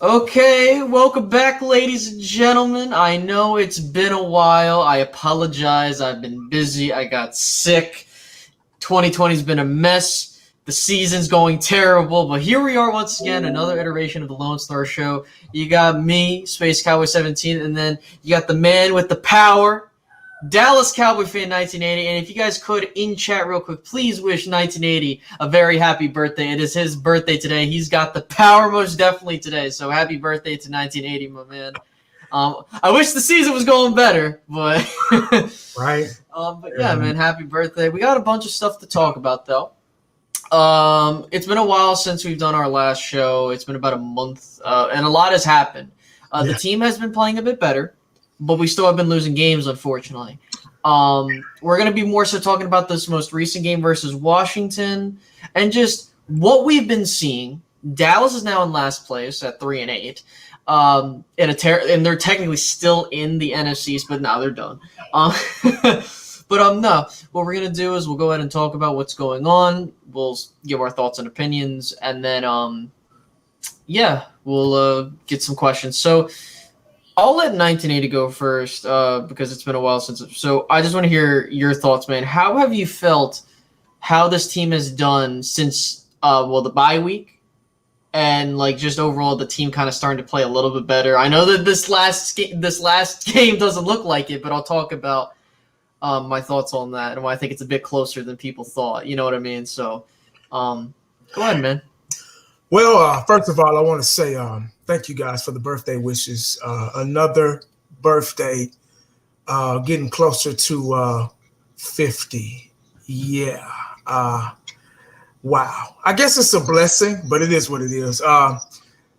Okay, welcome back, ladies and gentlemen. I know it's been a while. I apologize. I've been busy. I got sick. 2020's been a mess. The season's going terrible, but here we are once again, another iteration of the Lone Star Show. You got me, Space Cowboy 17, and then you got the man with the power, Dallas Cowboy fan 1980. And if you guys could, in chat real quick, please wish 1980 a very happy birthday. It is his birthday today. He's got the power most definitely today. So happy birthday to 1980, my man. I wish the season was going better, but Right. but yeah, man, happy birthday. We got a bunch of stuff to talk about though. It's been a while since we've done our last show. It's been about a month, and a lot has happened. The team has been playing a bit better, but we still have been losing games, unfortunately. We're going to be more so talking about this most recent game versus Washington and just what we've been seeing. Dallas is now in last place at 3-8. And they're technically still in the NFC East, but now they're done. No. What we're gonna do is we'll go ahead and talk about what's going on. We'll give our thoughts and opinions, and then we'll get some questions. So I'll let 1980 go first because it's been a while since. So I just want to hear your thoughts, man. How have you felt? How this team has done since the bye week, and like just overall the team kind of starting to play a little bit better. I know that this last game doesn't look like it, but I'll talk about my thoughts on that and why I think it's a bit closer than people thought. You know what I mean? So go ahead, man. Well, first of all, I want to say thank you guys for the birthday wishes. Another birthday, getting closer to 50. Yeah. Wow. I guess it's a blessing, but it is what it is.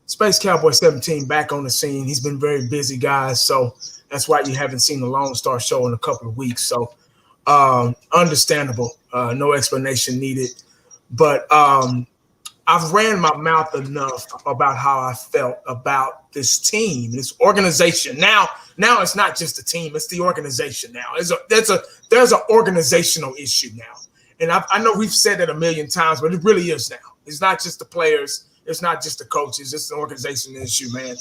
Space Cowboy 17 back on the scene. He's been very busy, guys. So that's why you haven't seen the Lone Star Show in a couple of weeks. So understandable. No explanation needed. But I've ran my mouth enough about how I felt about this team, this organization. Now it's not just a team; it's the organization. Now there's an organizational issue now, and I know we've said it a million times, but it really is now. It's not just the players, it's not just the coaches; it's an organizational issue, man.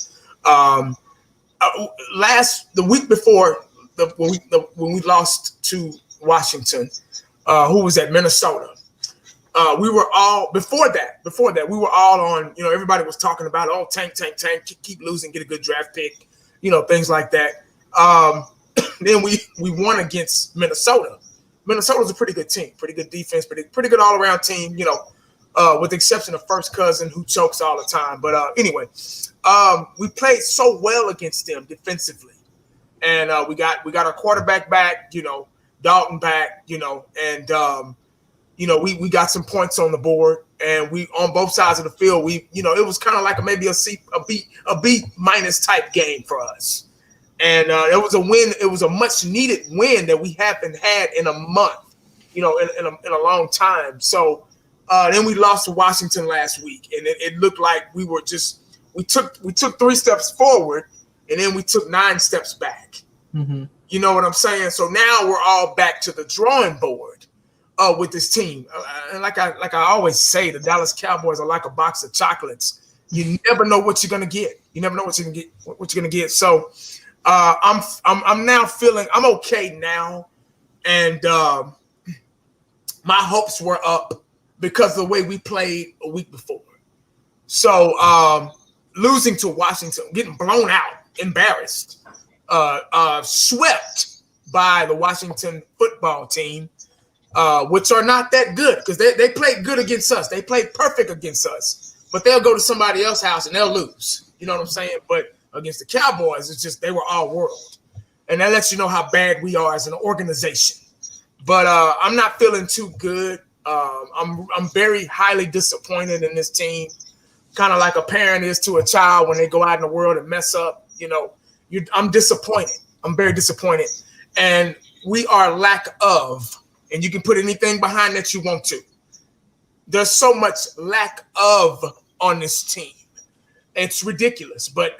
The week before when we lost to Washington, who was at Minnesota. We were all before that. We were all on. Everybody was talking about tank, keep losing, get a good draft pick, things like that. Then we won against Minnesota. Minnesota's a pretty good team, pretty good defense, pretty good all around team. With the exception of First Cousin who chokes all the time. But anyway, we played so well against them defensively, and we got our quarterback back, Dalton back, and. We got some points on the board, and we on both sides of the field. It was kind of like maybe a B minus type game for us, and it was a win. It was a much needed win that we haven't had in a month, in a long time. So then we lost to Washington last week, and it looked like we took 3 steps forward, and then we took 9 steps back. Mm-hmm. You know what I'm saying? So now we're all back to the drawing board. With this team, and like I always say, the Dallas Cowboys are like a box of chocolates. You never know what you're gonna get. You never know what you're gonna get. So I'm now feeling I'm okay now, and my hopes were up because of the way we played a week before. So losing to Washington, getting blown out, embarrassed, swept by the Washington football team. Which are not that good because they played good against us. They played perfect against us, but they'll go to somebody else's house and they'll lose. You know what I'm saying? But against the Cowboys, it's just they were all world, and that lets you know how bad we are as an organization. But I'm not feeling too good. I'm very highly disappointed in this team, kind of like a parent is to a child when they go out in the world and mess up. I'm disappointed. I'm very disappointed, and we are lack of. And you can put anything behind that you want to. There's so much lack of on this team. It's ridiculous. But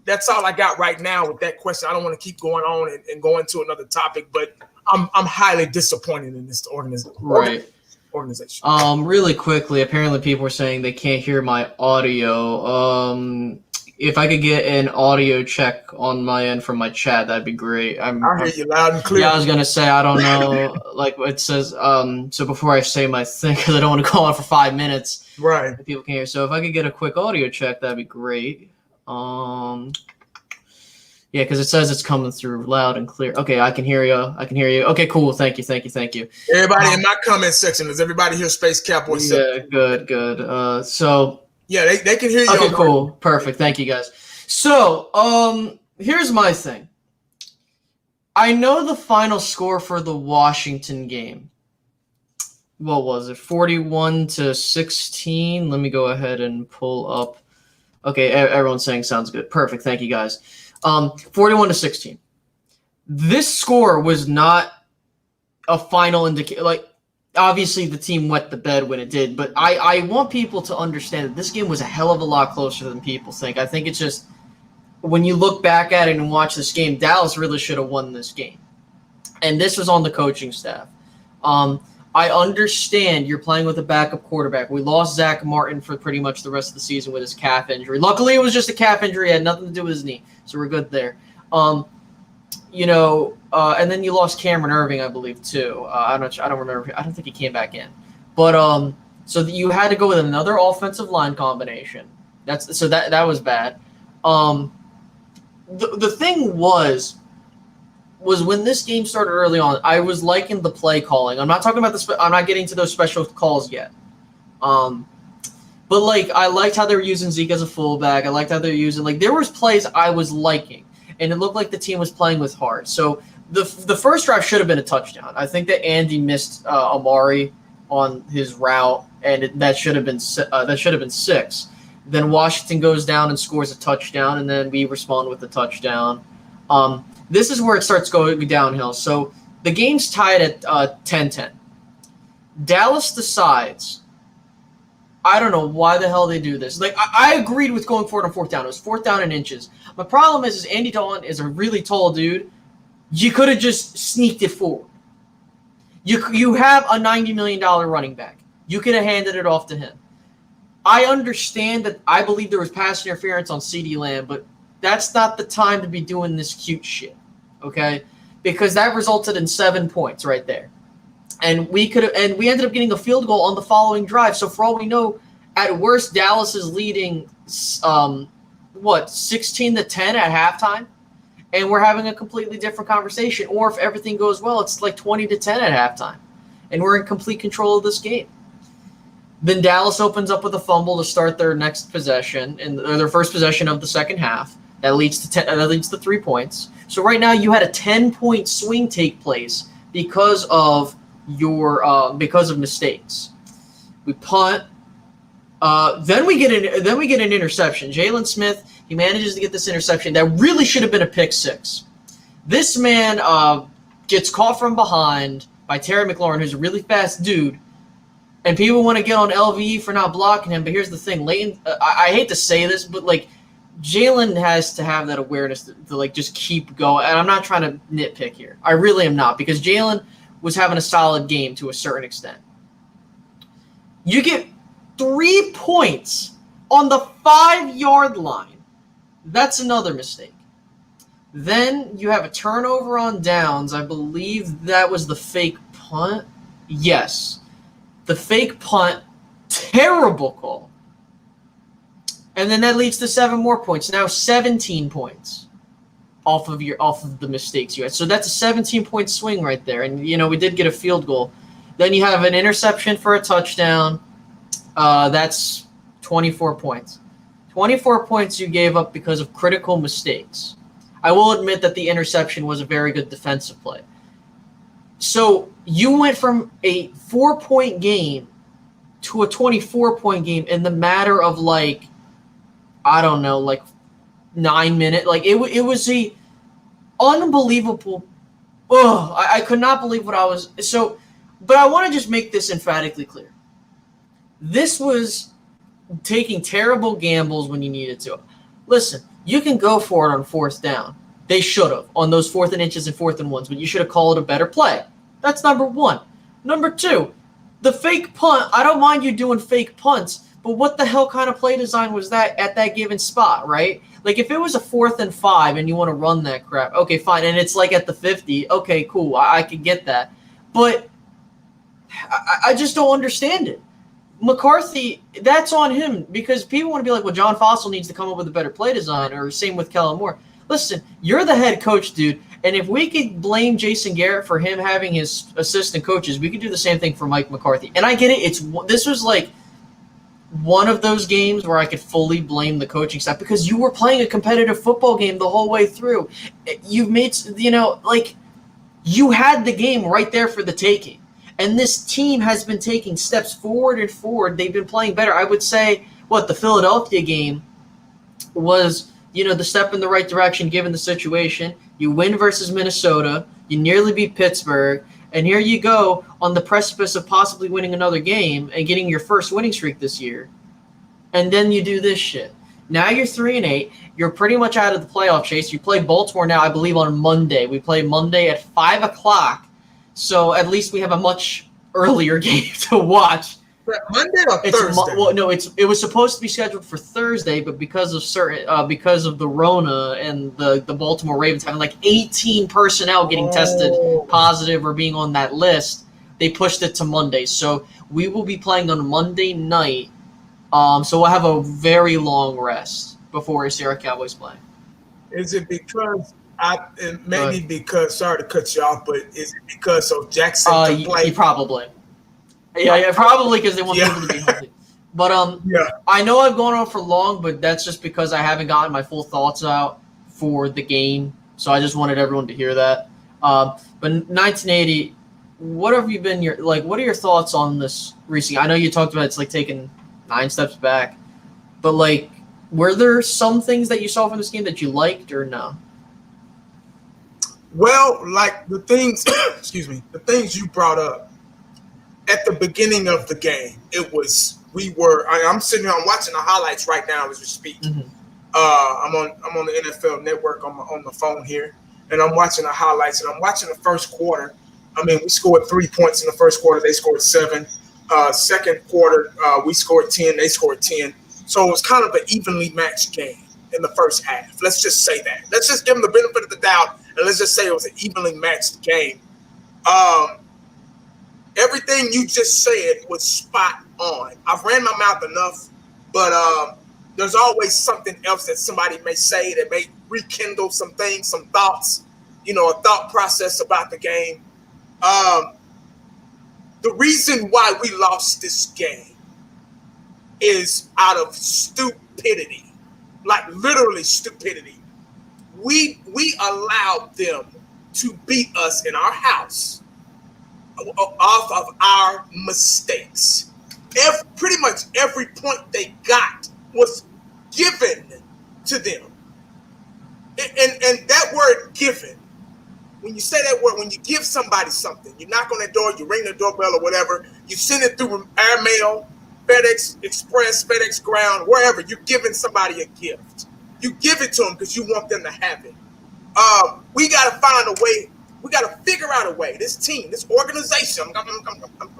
that's all I got right now with that question. I don't want to keep going on and go into another topic, but I'm highly disappointed in this organization. Right. Really quickly, apparently people were saying they can't hear my audio. If I could get an audio check on my end from my chat, that'd be great. I hear you loud and clear. Yeah, I was gonna say I don't know, like it says. So before I say my thing, because I don't want to go on for 5 minutes, Right. people can hear. So if I could get a quick audio check, that'd be great. Yeah, because it says it's coming through loud and clear. Okay, I can hear you. I can hear you. Okay, cool. Thank you. Everybody in my comment section, does everybody hear Space Cowboy? Yeah, good. So yeah, they can hear you. Okay, cool. Perfect. Thank you, guys. So, here's my thing. I know the final score for the Washington game. What was it? 41-16. Let me go ahead and pull up. Okay, everyone's saying sounds good. Perfect. Thank you, guys. 41-16. This score was not a final indicator. Like, obviously, the team wet the bed when it did, but I want people to understand that this game was a hell of a lot closer than people think. I think it's just, when you look back at it and watch this game, Dallas really should have won this game. And this was on the coaching staff. I understand you're playing with a backup quarterback. We lost Zach Martin for pretty much the rest of the season with his calf injury. Luckily, it was just a calf injury. It had nothing to do with his knee, so we're good there. And then you lost Cameron Irving, I believe, too. I don't remember. I don't think he came back in. But so you had to go with another offensive line combination. That was bad. The thing was when this game started early on, I was liking the play calling. I'm not talking about I'm not getting to those special calls yet. But like, I liked how they were using Zeke as a fullback. I liked how they were using, there was plays I was liking, and it looked like the team was playing with heart. So the first drive should have been a touchdown. I think that Andy missed Amari on his route, and that should have been 6. Then Washington goes down and scores a touchdown, and then we respond with a touchdown. This is where it starts going downhill. So the game's tied at 10-10. Dallas decides, I don't know why the hell they do this. Like, I agreed with going for it on 4th down. It was 4th down in inches. My problem is Andy Dalton is a really tall dude. You could have just sneaked it forward. You have a $90 million running back. You could have handed it off to him. I understand that I believe there was pass interference on CeeDee Lamb, but that's not the time to be doing this cute shit, okay? Because that resulted in 7 points right there. And we ended up getting a field goal on the following drive. So for all we know, at worst, Dallas is leading 16-10 at halftime, and we're having a completely different conversation. Or if everything goes well, it's like 20-10 at halftime, and we're in complete control of this game. Then Dallas opens up with a fumble to start their next possession, and their first possession of the second half. That leads to 3 points. So right now you had a 10-point swing take place because of mistakes. We punt. Then we get an interception. Jalen Smith, he manages to get this interception that really should have been a pick 6. This man gets caught from behind by Terry McLaurin, who's a really fast dude. And people want to get on LVE for not blocking him, but here's the thing. Leighton, I hate to say this, but, Jalen has to have that awareness to just keep going. And I'm not trying to nitpick here. I really am not, because Jalen was having a solid game to a certain extent. You get 3 points on the 5-yard line. That's another mistake. Then you have a turnover on downs. I believe that was the fake punt. Yes. The fake punt, terrible call. And then that leads to 7 more points. Now 17 points off of the mistakes you had. So that's a 17-point swing right there. And we did get a field goal. Then you have an interception for a touchdown. That's 24 points. 24 points you gave up because of critical mistakes. I will admit that the interception was a very good defensive play. So you went from a 4-point game to a 24-point game in the matter of 9 minutes. It was a unbelievable. I could not believe what I was. So, but I want to just make this emphatically clear. This was taking terrible gambles when you needed to. Listen, you can go for it on 4th down. They should have on those 4th and inches and 4th and 1s, but you should have called it a better play. That's number 1. Number 2, the fake punt. I don't mind you doing fake punts, But what the hell kind of play design was that at that given spot, right? Like, if it was a 4th and 5 and you want to run that crap, okay, fine. And it's like at the 50, okay, cool. I could get that. But I just don't understand it. McCarthy, that's on him, because people want to be like, well, John Fossil needs to come up with a better play design, or same with Kellen Moore. Listen, you're the head coach, dude, and if we could blame Jason Garrett for him having his assistant coaches, we could do the same thing for Mike McCarthy. And I get it. This was like one of those games where I could fully blame the coaching staff, because you were playing a competitive football game the whole way through. You've made, you had the game right there for the taking. And this team has been taking steps forward and forward. They've been playing better. I would say, the Philadelphia game was, the step in the right direction given the situation. You win versus Minnesota. You nearly beat Pittsburgh. And here you go on the precipice of possibly winning another game and getting your first winning streak this year. And then you do this shit. Now you're 3-8. You're pretty much out of the playoff chase. You play Baltimore now, I believe, on Monday. We play Monday at 5 o'clock. So at least we have a much earlier game to watch. Monday or Thursday? It was supposed to be scheduled for Thursday, but because of the Rona and the Baltimore Ravens having like 18 personnel getting tested positive or being on that list, they pushed it to Monday. So we will be playing on Monday night. So we'll have a very long rest before we see our Cowboys play. Is it because? Because, sorry to cut you off, but is it because of Jackson to play? Probably. Yeah, probably because they want people to be healthy. But I know I've gone on for long, but that's just because I haven't gotten my full thoughts out for the game. So I just wanted everyone to hear that. But 1980, what have you been what are your thoughts on this recent? I know you talked about it's like taking 9 steps back, but were there some things that you saw from this game that you liked or no? Well, like the things, the things you brought up at the beginning of the game, I'm sitting here, I'm watching the highlights right now as we speak. Mm-hmm. I'm on the NFL Network on the phone here, and I'm watching the highlights, and I'm watching the first quarter. I mean, we scored 3 points in the first quarter. They scored 7. Second quarter, we scored 10. They scored 10. So it was kind of an evenly matched game in the first half. Let's just say that. Let's just give them the benefit of the doubt. And let's just say it was an evenly matched game. Everything you just said was spot on. I've ran my mouth enough, but there's always something else that somebody may say that may rekindle some things, some thoughts, a thought process about the game. The reason why we lost this game is out of stupidity, like literally stupidity. We allowed them to beat us in our house off of our mistakes. Pretty much every point they got was given to them. And that word given, when you say that word, when you give somebody something, you knock on their door, you ring the doorbell or whatever, you send it through airmail, FedEx Express, FedEx Ground, wherever, you're giving somebody a gift. You give it to them because you want them to have it. We got to find a way. We got to figure out a way. This team, this organization. I'm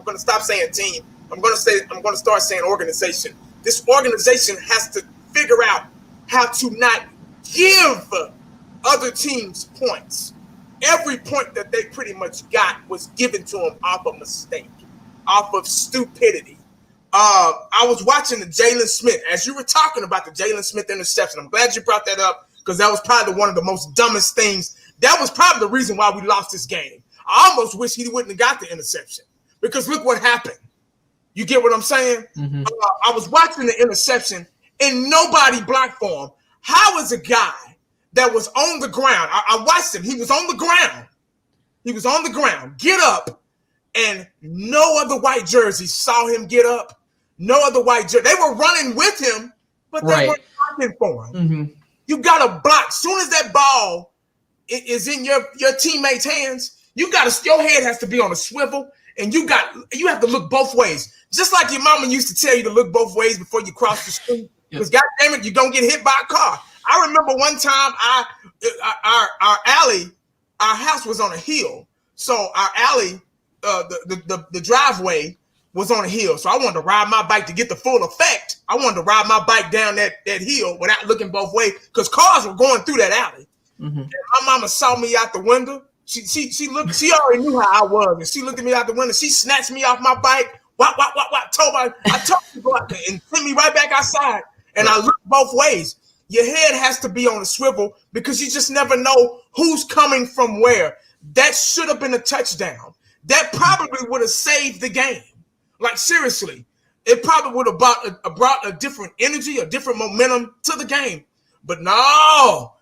going to stop saying team. I'm going to start saying organization. This organization has to figure out how to not give other teams points. Every point that they pretty much got was given to them off of mistake, off of stupidity. I was watching the Jalen Smith, as you were talking about the Jalen Smith interception. I'm glad you brought that up because that was probably one of the most dumbest things. That was probably the reason why we lost this game. I almost wish he wouldn't have got the interception because look what happened. You get what I'm saying? Mm-hmm. I was watching the interception and nobody blocked for him. How is a guy that was on the ground? I watched him. He was on the ground. Get up, and no other white jerseys saw him get up. No other white jersey. They were running with him, but they weren't blocking for him. Mm-hmm. You got to block. As soon as that ball is in your teammate's hands, your head has to be on a swivel, and you have to look both ways. Just like your mama used to tell you to look both ways before you cross the street. Because God damn it, you don't get hit by a car. I remember one time our alley, our house was on a hill. So our alley, the driveway was on a hill. So I wanted to ride my bike to get the full effect. I wanted to ride my bike down that hill without looking both ways because cars were going through that alley. Mm-hmm. And my mama saw me out the window. She looked. She already knew how I was, and she looked at me out the window. She snatched me off my bike. What? I told her to go out there and send me right back outside. And I looked both ways. Your head has to be on a swivel because you just never know who's coming from where. That should have been a touchdown. That probably would have saved the game. Like, seriously, it probably would have brought a different energy, a different momentum to the game. But no,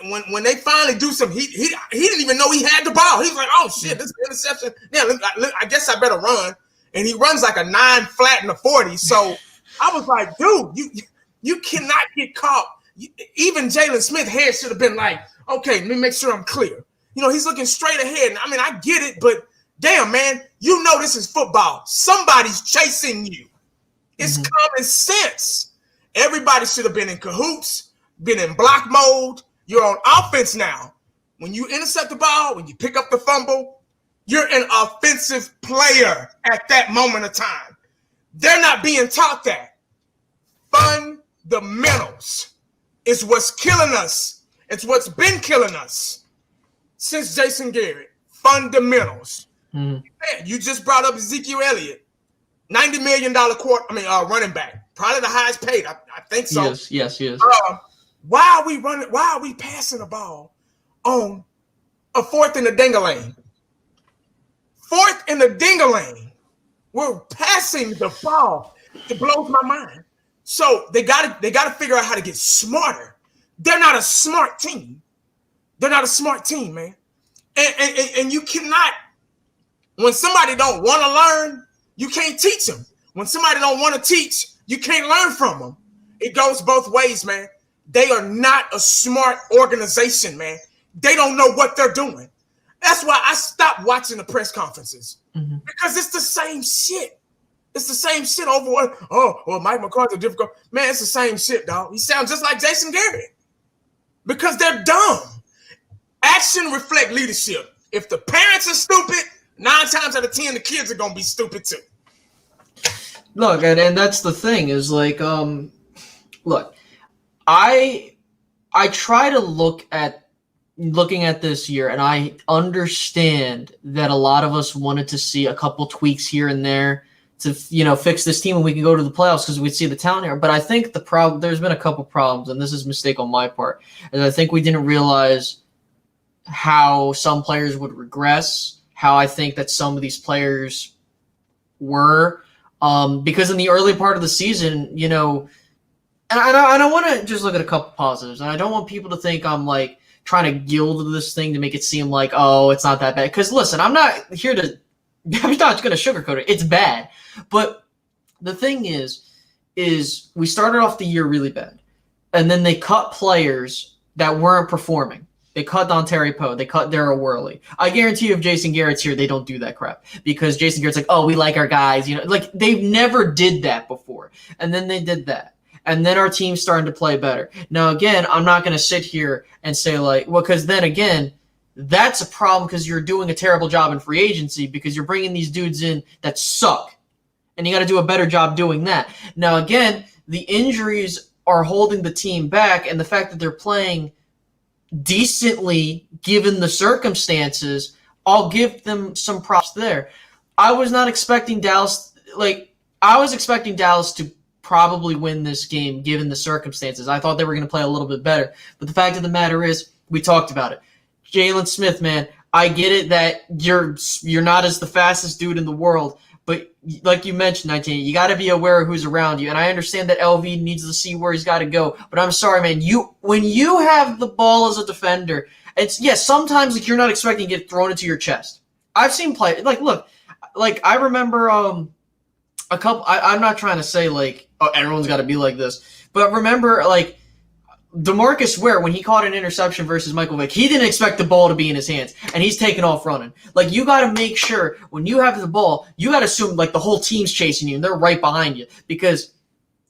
when they finally do something, he didn't even know he had the ball. He was like, oh, shit, this is an interception. Yeah, I guess I better run. And he runs like a 9 flat in the 40. So I was like, dude, you cannot get caught. Even Jalen Smith's head should have been like, okay, let me make sure I'm clear. You know, he's looking straight ahead. I mean, I get it, but damn, man, you know this is football. Somebody's chasing you. It's common sense. Everybody should have been in cahoots, been in block mode. You're on offense now. When you intercept the ball, when you pick up the fumble, you're an offensive player at that moment of time. They're not being taught that. Fundamentals is what's killing us. It's what's been killing us since Jason Garrett. Fundamentals. Man, you just brought up Ezekiel Elliott, $90 million running back, probably the highest paid. I think so. Yes, he is. Why are we passing the ball on a fourth in the ding-a-lane? Fourth in the ding-a-lane. We're passing the ball. It blows my mind. So they got to figure out how to get smarter. They're not a smart team. They're not a smart team, man. And you cannot. When somebody don't want to learn, you can't teach them. When somebody don't want to teach, you can't learn from them. It goes both ways, man. They are not a smart organization, man. They don't know what they're doing. That's why I stopped watching the press conferences because it's the same shit. It's the same shit over what? Oh, well, Mike McCarthy difficult. Man, it's the same shit, dog. He sounds just like Jason Garrett because they're dumb. Action reflect leadership. If the parents are stupid, 9 times out of 10, the kids are going to be stupid too. Look, and that's the thing is like, look, I try to looking at this year, and I understand that a lot of us wanted to see a couple tweaks here and there to, fix this team and we can go to the playoffs because we'd see the talent here. But I think there's been a couple problems, and this is a mistake on my part, and I think we didn't realize how some players would regress, how I think that some of these players were, because in the early part of the season, and I want to just look at a couple positives, and I don't want people to think I'm like trying to gild this thing to make it seem like, oh, it's not that bad. Because listen, I'm not going to sugarcoat it. It's bad. But the thing is we started off the year really bad, and then they cut players that weren't performing. They cut Dontari Poe. They cut Darryl Worley. I guarantee you if Jason Garrett's here, they don't do that crap because Jason Garrett's like, oh, we like our guys. Like they've never did that before. And then they did that. And then our team's starting to play better. Now, again, I'm not going to sit here and say like, well, because then again, that's a problem because you're doing a terrible job in free agency because you're bringing these dudes in that suck. And you got to do a better job doing that. Now, again, the injuries are holding the team back, and the fact that they're playing decently given the circumstances, I'll give them some props there. I was not expecting Dallas, I was expecting Dallas to probably win this game given the circumstances. I thought they were going to play a little bit better. But the fact of the matter is, we talked about it. Jalen Smith, man, I get it that you're not as the fastest dude in the world, but like you mentioned, 19, you got to be aware of who's around you. And I understand that LV needs to see where he's got to go. But I'm sorry, man. When you have the ball as a defender, sometimes you're not expecting to get thrown into your chest. I've seen play I remember a couple. I'm not trying to say everyone's got to be like this, but remember DeMarcus Ware, when he caught an interception versus Michael Vick, he didn't expect the ball to be in his hands, and he's taking off running. You got to make sure when you have the ball, you got to assume the whole team's chasing you and they're right behind you because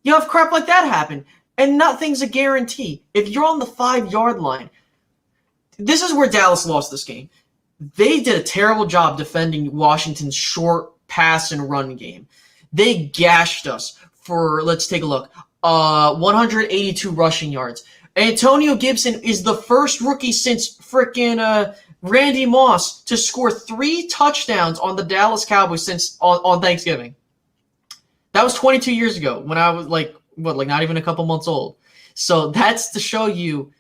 you have crap like that happen, and nothing's a guarantee. If you're on the 5-yard line, this is where Dallas lost this game. They did a terrible job defending Washington's short pass and run game. They gashed us for, let's take a look, 182 rushing yards. Antonio Gibson is the first rookie since freaking Randy Moss to score 3 touchdowns on the Dallas Cowboys since on Thanksgiving. That was 22 years ago when I was like not even a couple months old. So that's to show you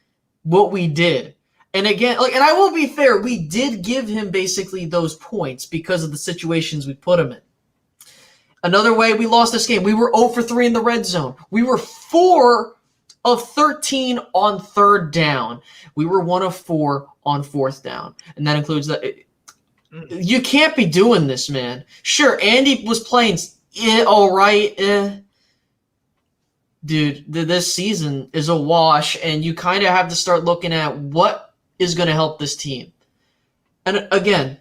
what we did. And again, and I will be fair, we did give him basically those points because of the situations we put him in. Another way we lost this game, we were 0 for 3 in the red zone. We were 4 of 13 on third down. We were 1 of 4 on fourth down. And that includes that. You can't be doing this, man. Sure, Andy was playing all right. Dude, this season is a wash, and you kind of have to start looking at what is going to help this team. And again,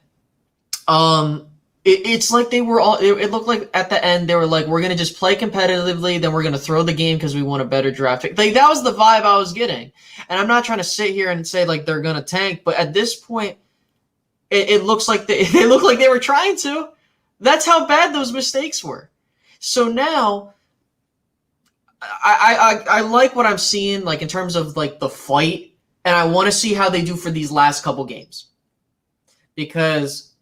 it's like they were all. It looked like at the end they were like, we're going to just play competitively, then we're going to throw the game because we want a better draft pick. Like that was the vibe I was getting. And I'm not trying to sit here and say like they're going to tank, but at this point, it looks like they look like they were trying to. That's how bad those mistakes were. So now, I like what I'm seeing, like in terms of like the fight, and I want to see how they do for these last couple games because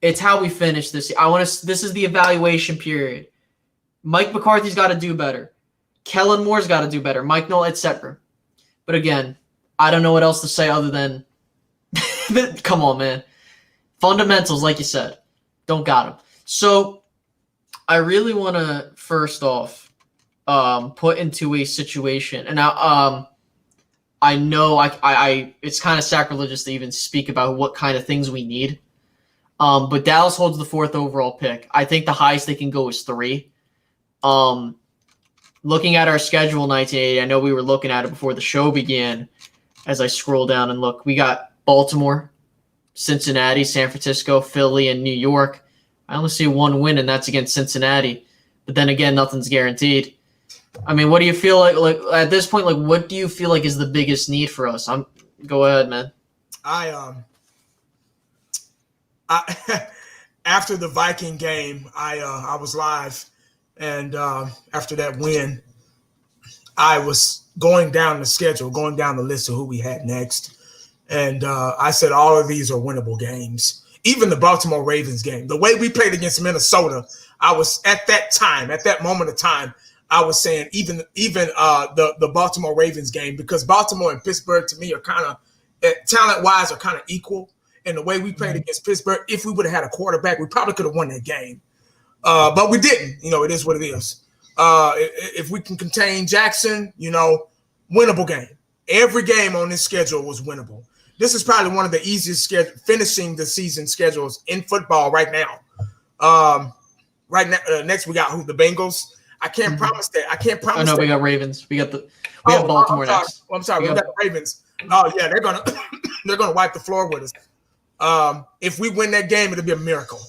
it's how we finish this. This is the evaluation period. Mike McCarthy's got to do better. Kellen Moore's got to do better. Mike Noll, etc. But again, I don't know what else to say other than, come on, man. Fundamentals, like you said, don't got them. So I really want to first off put into a situation, and now I know I it's kind of sacrilegious to even speak about what kind of things we need. But Dallas holds the 4th overall pick. I think the highest they can go is 3. Looking at our schedule, 1980, I know we were looking at it before the show began. As I scroll down and look, we got Baltimore, Cincinnati, San Francisco, Philly, and New York. I only see 1 win, and that's against Cincinnati. But then again, nothing's guaranteed. I mean, what do you feel like? Like at this point, like what do you feel like is the biggest need for us? Go ahead, man. I after the Viking game, I was live, and after that win, I was going down the schedule, going down the list of who we had next, and I said all of these are winnable games. Even the Baltimore Ravens game, the way we played against Minnesota, I was at that moment of time, I was saying even the Baltimore Ravens game, because Baltimore and Pittsburgh to me are kind of talent-wise are kind of equal. And the way we played against Pittsburgh, if we would have had a quarterback, we probably could have won that game. But we didn't. It is what it is. If we can contain Jackson, winnable game. Every game on this schedule was winnable. This is probably one of the easiest finishing the season schedules in football right now. Next we got the Bengals. I can't promise that. I can't promise. Oh no, that. we got Ravens. We got Baltimore next. I'm sorry. We got the Ravens. Oh yeah, they're gonna wipe the floor with us. If we win that game, it'll be a miracle.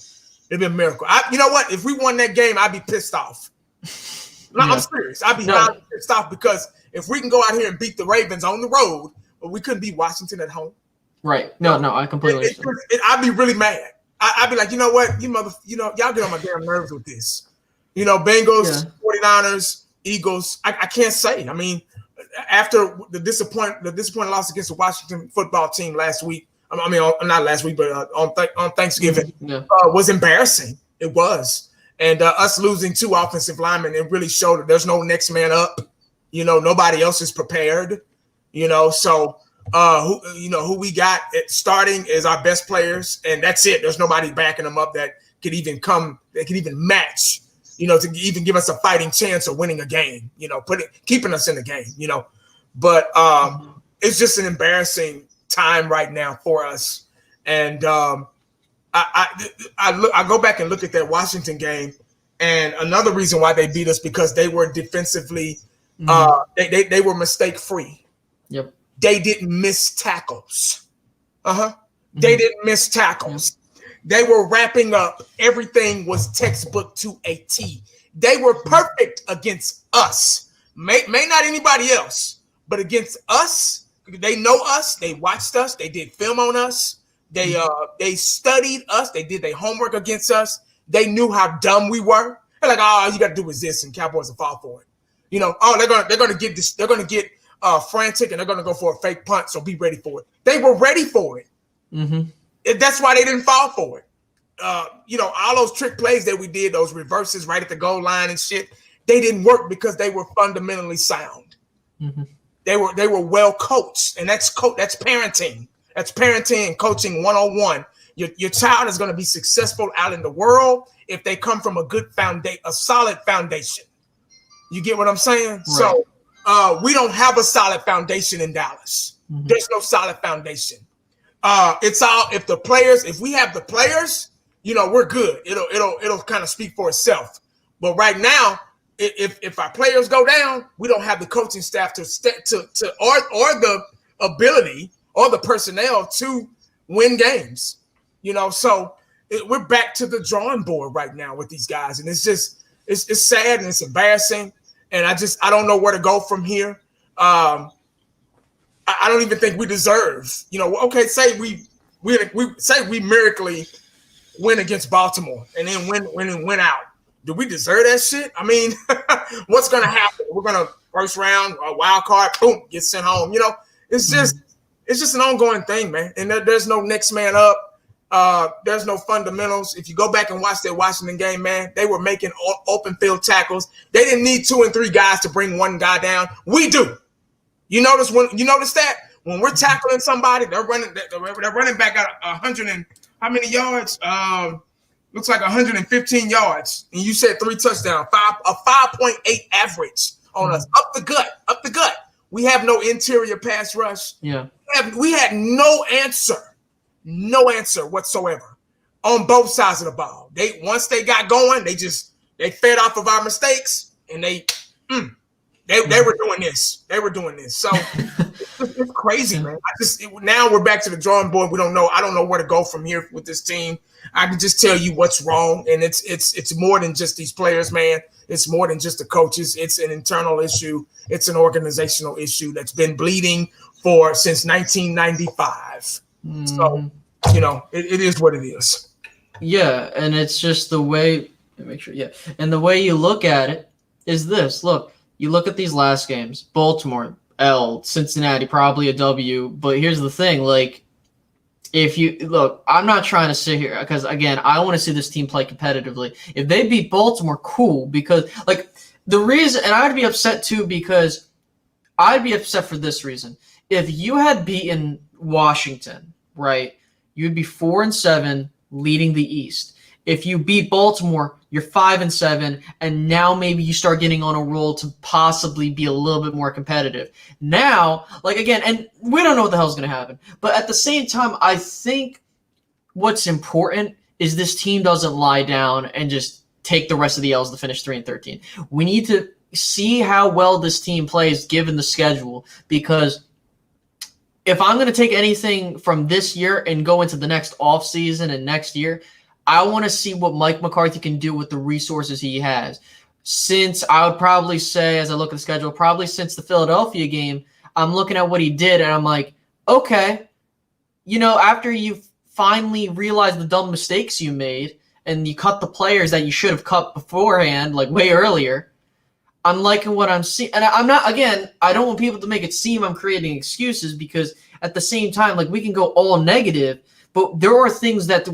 It'll be a miracle. You know what? If we won that game, I'd be pissed off. No, yeah. I'm serious. I'd be pissed off because if we can go out here and beat the Ravens on the road, but we couldn't beat Washington at home. Right. No, I completely understand. I'd be really mad. I'd be like, you know what? Y'all get on my damn nerves with this. Bengals, 49ers, Eagles. I can't say. I mean, after the disappointing loss against the Washington football team last week, not last week, but on Thanksgiving, was embarrassing. It was. And us losing 2 offensive linemen, it really showed that there's no next man up. Nobody else is prepared. So who we got starting is our best players, and that's it. There's nobody backing them up that could even match, to even give us a fighting chance of winning a game, keeping us in the game, But it's just an embarrassing time right now for us. And I go back and look at that Washington game, and another reason why they beat us because they were defensively they were mistake free. Yep. They didn't miss tackles. They didn't miss tackles. They were wrapping up. Everything was textbook to a T. They were perfect against us. May not anybody else, but against us, they know us. They watched us. They did film on us. They studied us. They did their homework against us. they knew how dumb we were. They're like, oh, all you got to do is this, and Cowboys will fall for it. You know, oh, they're gonna get this. They're gonna get frantic, and they're gonna go for a fake punt. So be ready for it. They were ready for it. That's why they didn't fall for it. You know, all those trick plays that we did, those reverses right at the goal line and shit, they didn't work because they were fundamentally sound. They were well coached, and that's parenting. That's parenting and coaching 101. Your child is going to be successful out in the world if they come from a good foundation, a solid foundation. You get what I'm saying? Right. So we don't have a solid foundation in Dallas. There's no solid foundation. It's all if we have the players, you know, we're good. It'll kind of speak for itself. But right now, if our players go down, we don't have the coaching staff or the ability or the personnel to win games. You know, so we're back to the drawing board right now with these guys, and it's just it's sad and it's embarrassing, and I don't know where to go from here. I don't even think we deserve. You know, okay, say we miraculously win against Baltimore and then win out. Do we deserve that shit? I mean, what's gonna happen? We're gonna first round, a wild card, boom, get sent home. You know, it's just an ongoing thing, man. And there's no next man up. There's no fundamentals. If you go back and watch that Washington game, man, they were making open field tackles. They didn't need 2 and 3 guys to bring one guy down. We do. You notice that when we're tackling somebody, they're running back at 100 and how many yards? Looks like 115 yards. And you said 3 touchdowns, a 5.8 average on us up the gut. We have no interior pass rush. Yeah, we had no answer whatsoever on both sides of the ball. Once they got going, they fed off of our mistakes, and they were doing this. They were doing this. So it's crazy, man. Now we're back to the drawing board. We don't know. I don't know where to go from here with this team. I can just tell you what's wrong, and it's more than just these players, man. It's more than just the coaches. It's an internal issue. It's an organizational issue that's been bleeding since 1995. So, you know, it is what it is. Yeah, and it's just the way – make sure, yeah. And the way you look at it is this. Look, you look at these last games. Baltimore, L. Cincinnati, probably a W. But here's the thing. Like, if you – look, I'm not trying to sit here because, again, I want to see this team play competitively. If they beat Baltimore, cool. Because, like, the reason – and I'd be upset, too, because I'd be upset for this reason. If you had beaten Washington, right, you'd be 4-7 leading the East. If you beat Baltimore, you're 5-7, and now maybe you start getting on a roll to possibly be a little bit more competitive. Now, like, again, and we don't know what the hell's going to happen, but at the same time, I think what's important is this team doesn't lie down and just take the rest of the L's to finish 3-13. We need to see how well this team plays given the schedule, because if I'm going to take anything from this year and go into the next offseason and next year, I want to see what Mike McCarthy can do with the resources he has. Since I would probably say, as I look at the schedule, probably since the Philadelphia game, I'm looking at what he did, and I'm like, okay, you know, after you finally realize the dumb mistakes you made and you cut the players that you should have cut beforehand, like way earlier, I'm liking what I'm seeing. And I'm not, again, I don't want people to make it seem I'm creating excuses, because at the same time, like, we can go all negative, but there are things that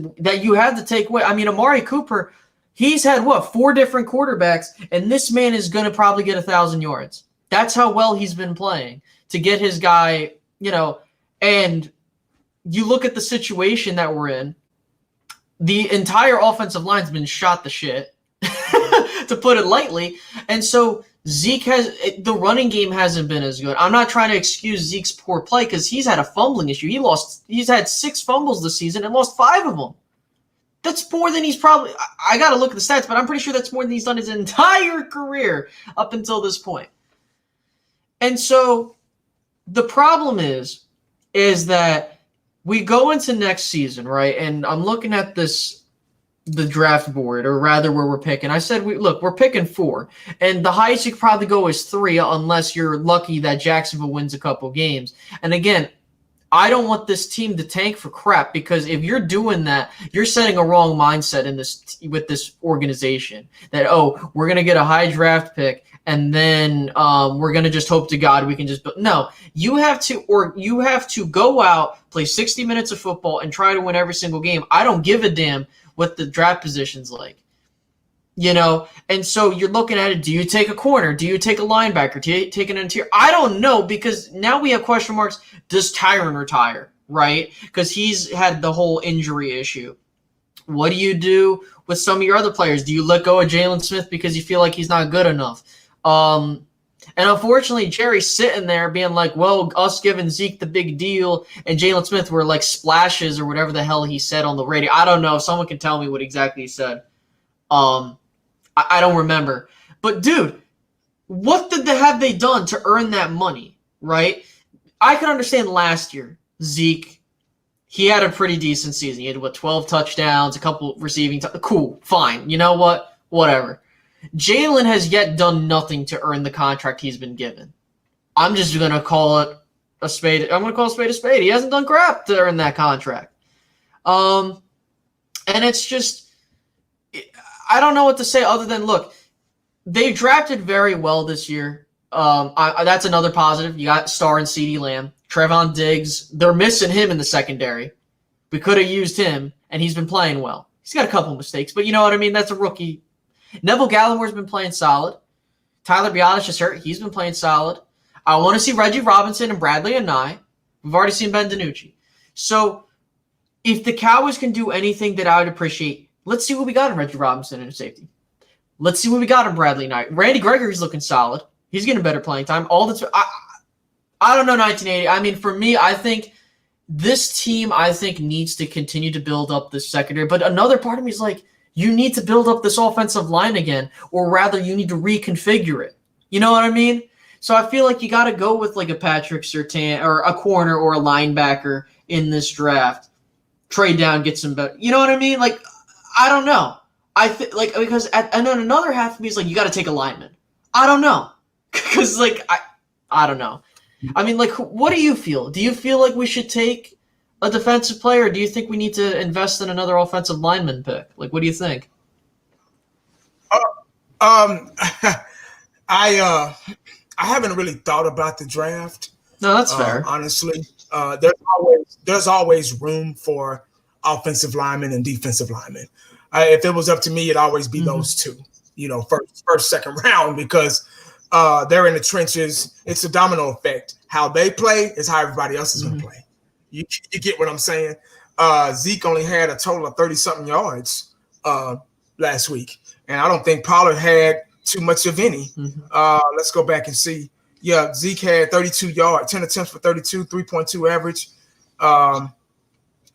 you have to take away. I mean, Amari Cooper, he's had, 4 different quarterbacks, and this man is going to probably get 1,000 yards. That's how well he's been playing to get his guy, you know, and you look at the situation that we're in, the entire offensive line's been shot to shit. To put it lightly. And so the running game hasn't been as good. I'm not trying to excuse Zeke's poor play, because he's had a fumbling issue. He's had 6 fumbles this season and lost 5 of them. That's more than he's probably, I got to look at the stats, but I'm pretty sure that's more than he's done his entire career up until this point. And so the problem is that we go into next season, right? And I'm looking at the draft board, or rather where we're picking. I said, we're picking 4, and the highest you could probably go is 3, unless you're lucky that Jacksonville wins a couple games. And again, I don't want this team to tank for crap, because if you're doing that, you're setting a wrong mindset in this with this organization. That, oh, we're gonna get a high draft pick and then we're gonna just hope to God we can just no. You have to go out, play 60 minutes of football, and try to win every single game. I don't give a damn what the draft position's like. And so you're looking at it. Do you take a corner? Do you take a linebacker? Do you take an interior? I don't know, because now we have question marks. Does Tyron retire, right? Because he's had the whole injury issue. What do you do with some of your other players? Do you let go of Jalen Smith because you feel like he's not good enough? And unfortunately, Jerry's sitting there being like, well, us giving Zeke the big deal and Jalen Smith were like splashes or whatever the hell he said on the radio. I don't know. If someone can tell me what exactly he said. I don't remember. But, dude, what have they done to earn that money, right? I can understand last year, Zeke, he had a pretty decent season. He had, 12 touchdowns, a couple receiving cool, fine. You know what? Whatever. Jalen has yet done nothing to earn the contract he's been given. I'm just going to call it a spade. I'm going to call a spade a spade. He hasn't done crap to earn that contract. And it's just, I don't know what to say other than, look, they drafted very well this year. That's another positive. You got Star and CeeDee Lamb. Trevon Diggs, they're missing him in the secondary. We could have used him, and he's been playing well. He's got a couple mistakes, but you know what I mean? That's a rookie. Neville Gallimore's been playing solid. Tyler Biadasz is hurt. He's been playing solid. I want to see Reggie Robinson and Bradley Anae. We've already seen Ben DiNucci. So if the Cowboys can do anything that I would appreciate, let's see what we got in Reggie Robinson in safety. Let's see what we got in Bradley Knight. Randy Gregory's looking solid. He's getting better playing time. I don't know, 1980. I mean, for me, I think this team, needs to continue to build up this secondary. But another part of me is like, you need to build up this offensive line again, or rather, you need to reconfigure it. You know what I mean? So I feel like you got to go with like a Patrick Surtain or a corner or a linebacker in this draft. Trade down, get some better. You know what I mean? Like, I don't know. Because and then another half of me is like, you got to take a lineman. I don't know, because like I don't know. I mean, like, what do you feel? Do you feel like we should take a defensive player, or do you think we need to invest in another offensive lineman pick? Like, what do you think? I haven't really thought about the draft. No, that's fair. Honestly, there's always room for offensive linemen and defensive linemen. If it was up to me, it'd always be those two. First, second round, because they're in the trenches. It's a domino effect. How they play is how everybody else is going to play. You get what I'm saying? Zeke only had a total of 30-something yards last week, and I don't think Pollard had too much of any. Let's go back and see. Yeah, Zeke had 32 yards, 10 attempts for 32, 3.2 average.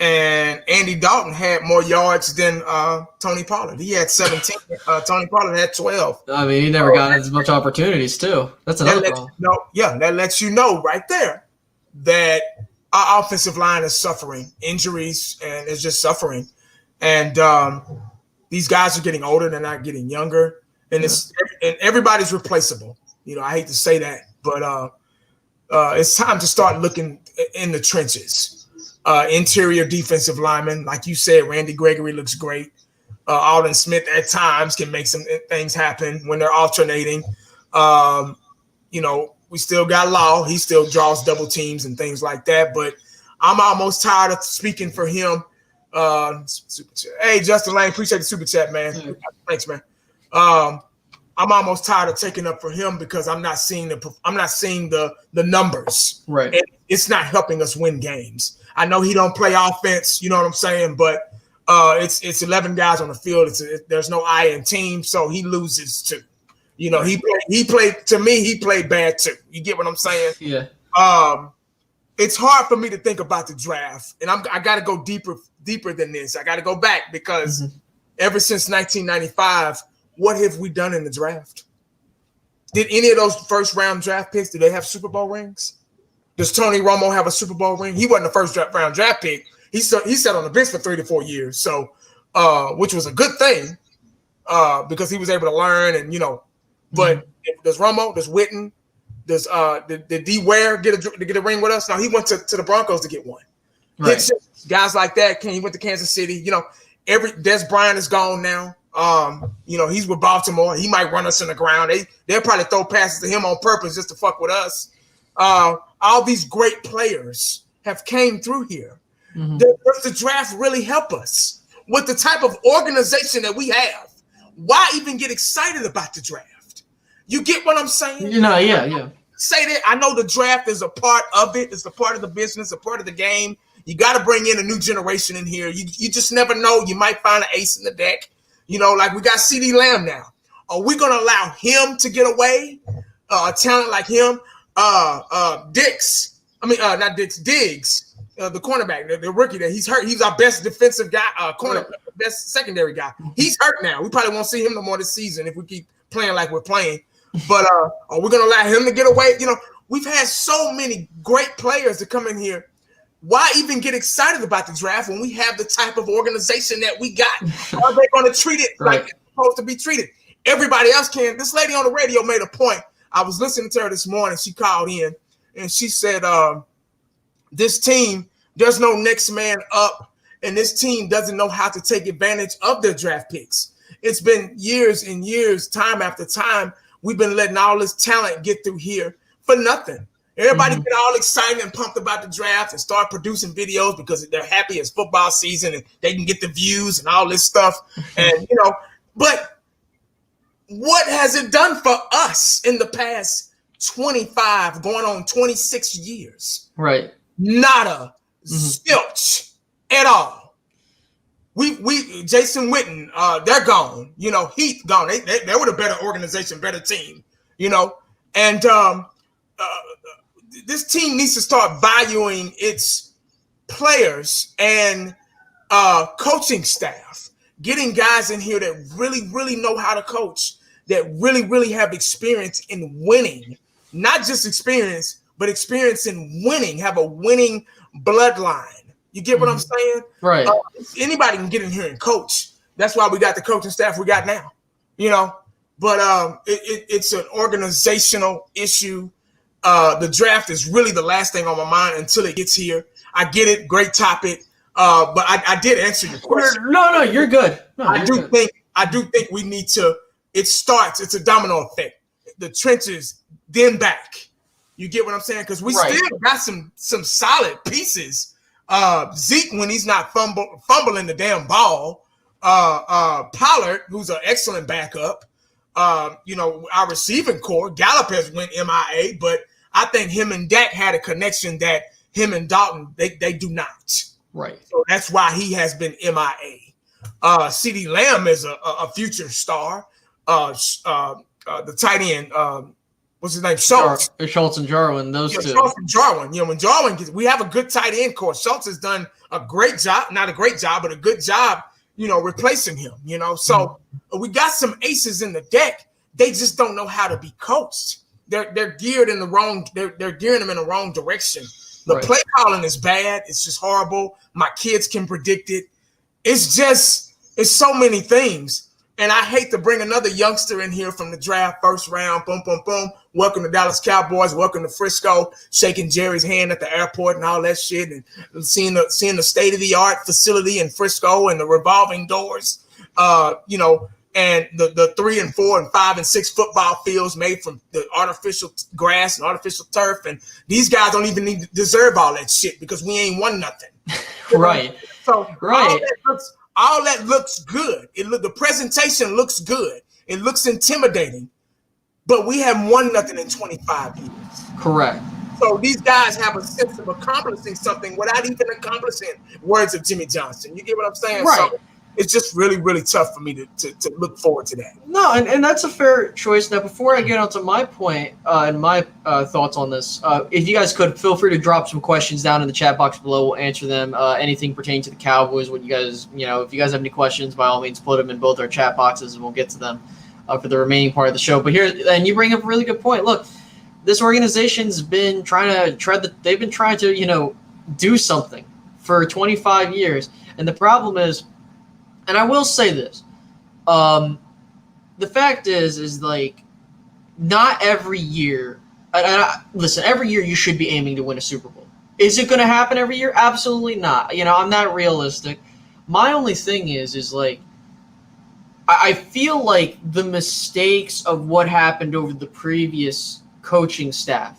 And Andy Dalton had more yards than Tony Pollard. He had 17. Tony Pollard had 12. I mean, he never got as much opportunities, too. That's another problem. That lets you know right there that our offensive line is suffering injuries, and it's just suffering. And these guys are getting older; they're not getting younger, and and everybody's replaceable. I hate to say that, but it's time to start looking in the trenches. Interior defensive lineman, like you said, Randy Gregory looks great. Alden Smith at times can make some things happen when they're alternating. We still got Law. He still draws double teams and things like that. But I'm almost tired of speaking for him. Super chat. Hey, Justin Lane, appreciate the super chat, man. Thanks, man. I'm almost tired of taking up for him because I'm not seeing the numbers. Right. And it's not helping us win games. I know he don't play offense, you know what I'm saying, but it's 11 guys on the field. There's no I in team, so he loses too. He played bad too. You get what I'm saying? Yeah. It's hard for me to think about the draft, and I got to go deeper than this. I got to go back because ever since 1995, what have we done in the draft? Did any of those first round draft picks, do they have Super Bowl rings? Does Tony Romo have a Super Bowl ring? He wasn't the first round draft pick. He sat on the bench for 3 to 4 years, so which was a good thing because he was able to learn and But there's Romo, there's Witten, did D Ware get a ring with us? No, he went to the Broncos to get one. Right. Guys like that. He went to Kansas City. You know, Des Bryant is gone now. You know, he's with Baltimore. He might run us in the ground. They'll probably throw passes to him on purpose just to fuck with us. All these great players have came through here. Mm-hmm. Does the draft really help us with the type of organization that we have? Why even get excited about the draft? You get what I'm saying? You know, yeah. Say that. I know the draft is a part of it. It's a part of the business, a part of the game. You got to bring in a new generation in here. You just never know. You might find an ace in the deck. You know, like we got CeeDee Lamb now. Are we going to allow him to get away? A talent like him? Diggs, the cornerback, the rookie that he's hurt. He's our best defensive guy, best secondary guy. He's hurt now. We probably won't see him no more this season if we keep playing like we're playing. But are we going to allow him to get away? You know, we've had so many great players to come in here. Why even get excited about the draft when we have the type of organization that we got? Are they going to treat it like it's supposed to be treated? Everybody else can. This lady on the radio made a point. I was listening to her this morning. She called in and she said, this team, there's no next man up, and this team doesn't know how to take advantage of their draft picks. It's been years and years, time after time, we've been letting all this talent get through here for nothing. Everybody get all excited and pumped about the draft and start producing videos because they're happy it's football season and they can get the views and all this stuff. And, you know, but what has it done for us in the past 25, going on 26 years? Right. Nada, zilch at all. We Jason Witten, they're gone. You know, Heath gone. They were the better organization, better team. You know, and this team needs to start valuing its players and coaching staff, getting guys in here that really, really know how to coach, that really, really have experience in winning, not just experience, but experience in winning, have a winning bloodline. You get what I'm saying? Right. Anybody can get in here and coach. That's why we got the coaching staff we got now, you know. But it's an organizational issue. The draft is really the last thing on my mind until it gets here. I get it. Great topic. But I did answer your question. No, you're good. No, I do think we need to. It's a domino effect. The trenches, then back. You get what I'm saying? Because we still got some solid pieces. Zeke, when he's not fumbling the damn ball. Pollard, who's an excellent backup. You know, our receiving core. Gallup has went MIA, but I think him and Dak had a connection that him and Dalton, they do not. Right. So that's why he has been MIA. CeeDee Lamb is a future star. The tight end, what's his name? Schultz and Jarwin, those two. Schultz and Jarwin. You know, when Jarwin gets, we have a good tight end course. Schultz has done a great job, not a great job, but a good job, you know, replacing him, you know. So we got some aces in the deck. They just don't know how to be coached. They're geared in the wrong, they're gearing them in the wrong direction. The play calling is bad. It's just horrible. My kids can predict it. It's so many things. And I hate to bring another youngster in here from the draft, first round, boom, boom, boom. Welcome to Dallas Cowboys. Welcome to Frisco. Shaking Jerry's hand at the airport and all that shit, and seeing the state-of-the-art facility in Frisco and the revolving doors, you know, and the 3 and 4 and 5 and 6 football fields made from the artificial grass and artificial turf. And these guys don't even deserve all that shit because we ain't won nothing. Right. So all that looks good. The presentation looks good. It looks intimidating, but we haven't won nothing in 25 years. Correct. So these guys have a sense of accomplishing something without even accomplishing words of Jimmy Johnson. You get what I'm saying? Right. So it's just really, really tough for me to look forward to that. No, and that's a fair choice. Now, before I get onto my point and my thoughts on this, if you guys could, feel free to drop some questions down in the chat box below. We'll answer them. Anything pertaining to the Cowboys, what you guys, you know, if you guys have any questions, by all means, put them in both our chat boxes, and we'll get to them for the remaining part of the show. But here, and you bring up a really good point. Look, this organization's been trying to they've been trying to, you know, do something for 25 years, and the problem is. And I will say this, the fact is like not every year listen, every year you should be aiming to win a Super Bowl. Is it going to happen every year? Absolutely not. I'm not realistic. My only thing is like, I feel like the mistakes of what happened over the previous coaching staff,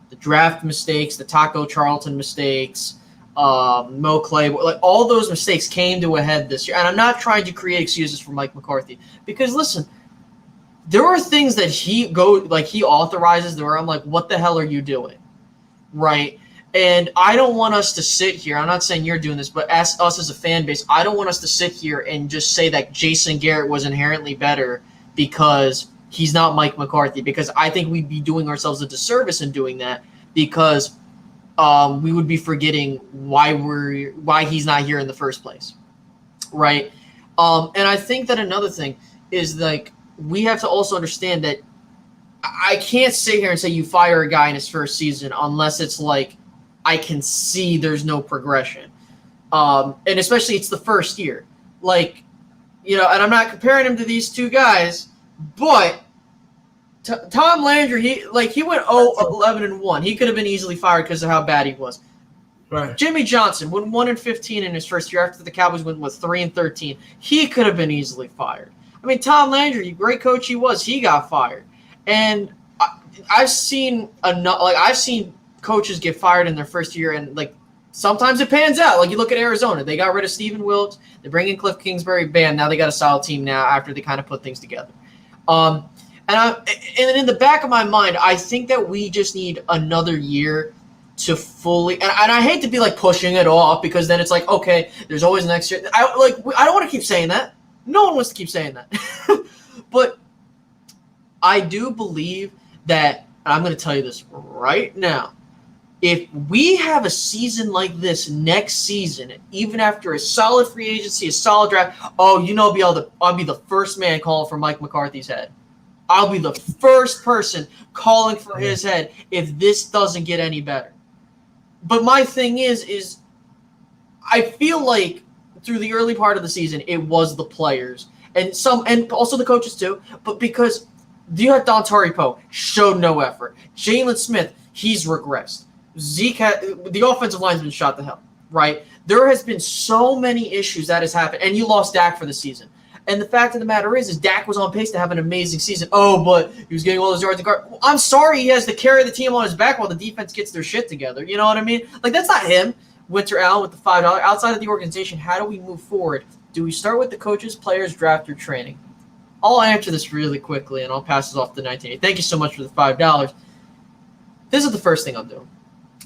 the draft mistakes, the Taco Charlton mistakes, Mo Clay, like all those mistakes came to a head this year. And I'm not trying to create excuses for Mike McCarthy because listen, there are things that he authorizes where I'm like, what the hell are you doing? Right? And I don't want us to sit here. I'm not saying you're doing this, but us as a fan base, I don't want us to sit here and just say that Jason Garrett was inherently better because he's not Mike McCarthy. Because I think we'd be doing ourselves a disservice in doing that because we would be forgetting why he's not here in the first place, right? And I think that another thing is like we have to also understand that I can't sit here and say you fire a guy in his first season unless it's like I can see there's no progression. And especially it's the first year. Like, and I'm not comparing him to these two guys, but Tom Landry, he went 0-11-1. He could have been easily fired because of how bad he was. Right. Jimmy Johnson went 1-15 in his first year after the Cowboys went 3-13. He could have been easily fired. I mean, Tom Landry, great coach he was, he got fired. And I've seen coaches get fired in their first year, and like sometimes it pans out. Like you look at Arizona, they got rid of Stephen Wilkes, they bring in Cliff Kingsbury, bam, now they got a solid team now after they kind of put things together. And in the back of my mind, I think that we just need another year to fully, and I hate to be like pushing it off because then it's like, okay, there's always next year. I don't want to keep saying that. No one wants to keep saying that. But I do believe that, and I'm going to tell you this right now, if we have a season like this next season, even after a solid free agency, a solid draft, I'll be the first man calling for Mike McCarthy's head. I'll be the first person calling for his head if this doesn't get any better. But my thing is I feel like through the early part of the season, it was the players and also the coaches too. But because you had Dontari Poe showed no effort, Jalen Smith, he's regressed. Zeke the offensive line's been shot to hell, right? There has been so many issues that has happened, and you lost Dak for the season. And the fact of the matter is Dak was on pace to have an amazing season. Oh, but he was getting all those yards to guard. I'm sorry he has to carry the team on his back while the defense gets their shit together. You know what I mean? Like, that's not him. Winter Allen with the $5. Outside of the organization, how do we move forward? Do we start with the coaches, players, draft, or training? I'll answer this really quickly, and I'll pass this off to 19. Thank you so much for the $5. This is the first thing I'm doing.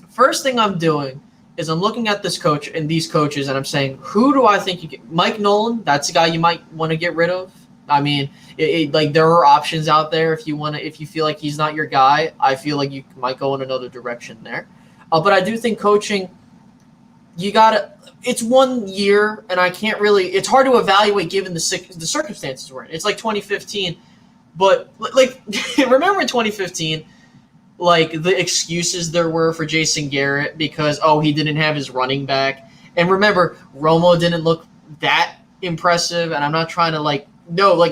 First thing I'm doing is I'm looking at this coach and these coaches, and I'm saying, who do I think you get? Mike Nolan, that's a guy you might want to get rid of. I mean, there are options out there if you feel like he's not your guy. I feel like you might go in another direction there. But I do think coaching, it's 1 year, and I can't really – it's hard to evaluate given the circumstances we're in. It's like 2015. But, like, remember in 2015 – like the excuses there were for Jason Garrett because, he didn't have his running back. And remember, Romo didn't look that impressive. And I'm not trying to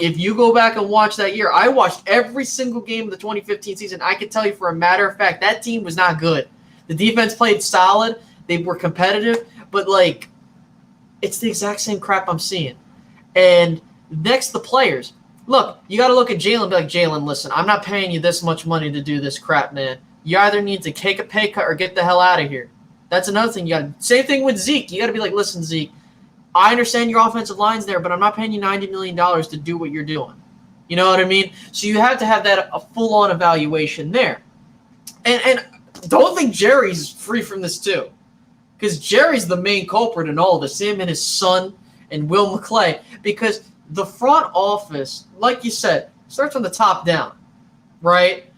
if you go back and watch that year, I watched every single game of the 2015 season. I can tell you for a matter of fact, that team was not good. The defense played solid. They were competitive, but it's the exact same crap I'm seeing. And next, the players. Look, you got to look at Jalen and be like, Jalen, listen, I'm not paying you this much money to do this crap, man. You either need to take a pay cut or get the hell out of here. That's another thing. Same thing with Zeke. You got to be like, listen, Zeke, I understand your offensive line's there, but I'm not paying you $90 million to do what you're doing. You know what I mean? So you have to have that a full-on evaluation there. And don't think Jerry's free from this too, because Jerry's the main culprit in all of this, him and his son and Will McClay, because the front office, like you said, starts from the top down, right?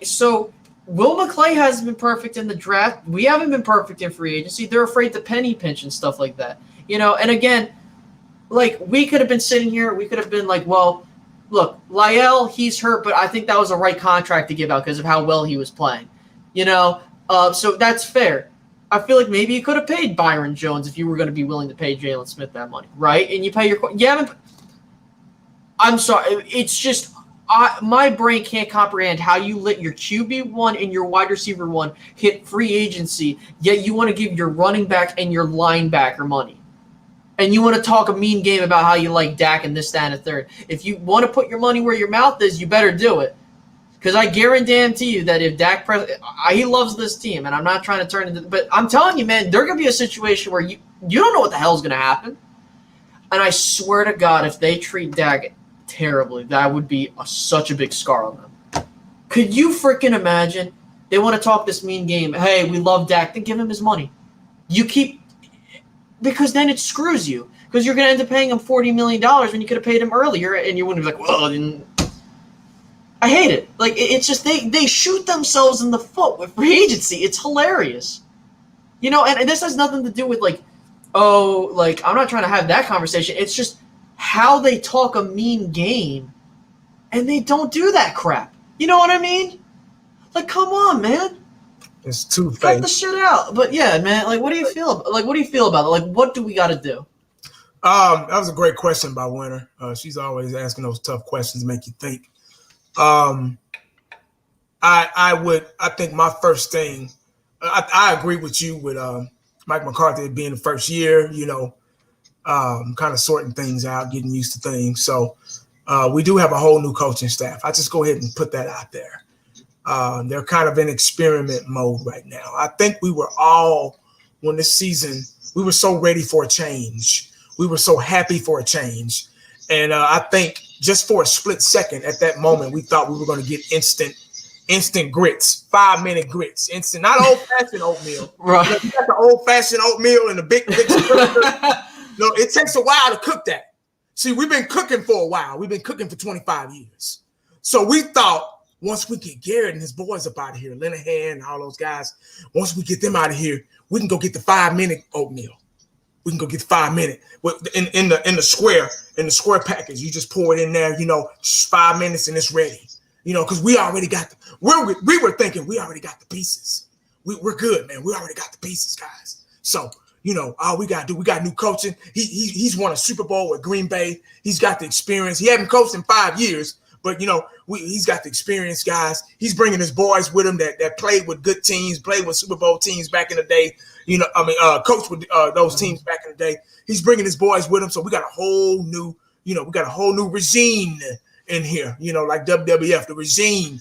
So Will McClay hasn't been perfect in the draft. We haven't been perfect in free agency. They're afraid to penny pinch and stuff like that. And again, we could have been sitting here. We could have been like, well, look, Lyell, he's hurt, but I think that was a right contract to give out because of how well he was playing. So that's fair. I feel like maybe you could have paid Byron Jones if you were going to be willing to pay Jalen Smith that money, right? And you pay I'm sorry. It's just my brain can't comprehend how you let your QB1 and your wide receiver 1 hit free agency, yet you want to give your running back and your linebacker money. And you want to talk a mean game about how you like Dak and this, that, and the third. If you want to put your money where your mouth is, you better do it. Because I guarantee you that if Dak he loves this team, and I'm not trying to turn into, but I'm telling you, man, there's going to be a situation where you don't know what the hell's going to happen. And I swear to God, if they treat Dak terribly, that would be such a big scar on them. Could you freaking imagine? They want to talk this mean game. Hey, we love Dak. Then give him his money. Because then it screws you. Because you're going to end up paying him $40 million when you could have paid him earlier, and you wouldn't be like, well, I hate it. Like, it's just they shoot themselves in the foot with free agency. It's hilarious. You know, and this has nothing to do with, like, I'm not trying to have that conversation. It's just how they talk a mean game, and they don't do that crap. You know what I mean? Like, come on, man. It's too fake. Cut the shit out. But yeah, man. Like, what do you feel? Like, what do you feel about it? Like, what do we got to do? That was a great question by Winter. She's always asking those tough questions, make you think. I think my first thing. I agree with you with Mike McCarthy being the first year, you know, kind of sorting things out, getting used to things. So we do have a whole new coaching staff. I just go ahead and put that out there. They're kind of in experiment mode right now. I think we were all, when this season, we were so ready for a change. We were so happy for a change. And I think just for a split second at that moment, we thought we were going to get instant grits, 5-minute grits, instant, not old-fashioned oatmeal. Right. You know, you got the old-fashioned oatmeal and the big No, it takes a while to cook that. See, we've been cooking for a while. We've been cooking for 25 years. So we thought once we get Garrett and his boys up out of here, Linehan and all those guys, once we get them out of here, we can go get the 5-minute oatmeal. We can go get the 5-minute in the square package. You just pour it in there, 5 minutes and it's ready. Because we already got we were thinking we already got the pieces. We're good, man. We already got the pieces, guys. So, all we got to do, we got new coaching. He's won a Super Bowl with Green Bay. He's got the experience. He hasn't coached in 5 years, but, he's got the experience, guys. He's bringing his boys with him that played with good teams, played with Super Bowl teams back in the day. Coached with those teams back in the day. He's bringing his boys with him. So we got a whole new, regime in here, like WWF, the regime.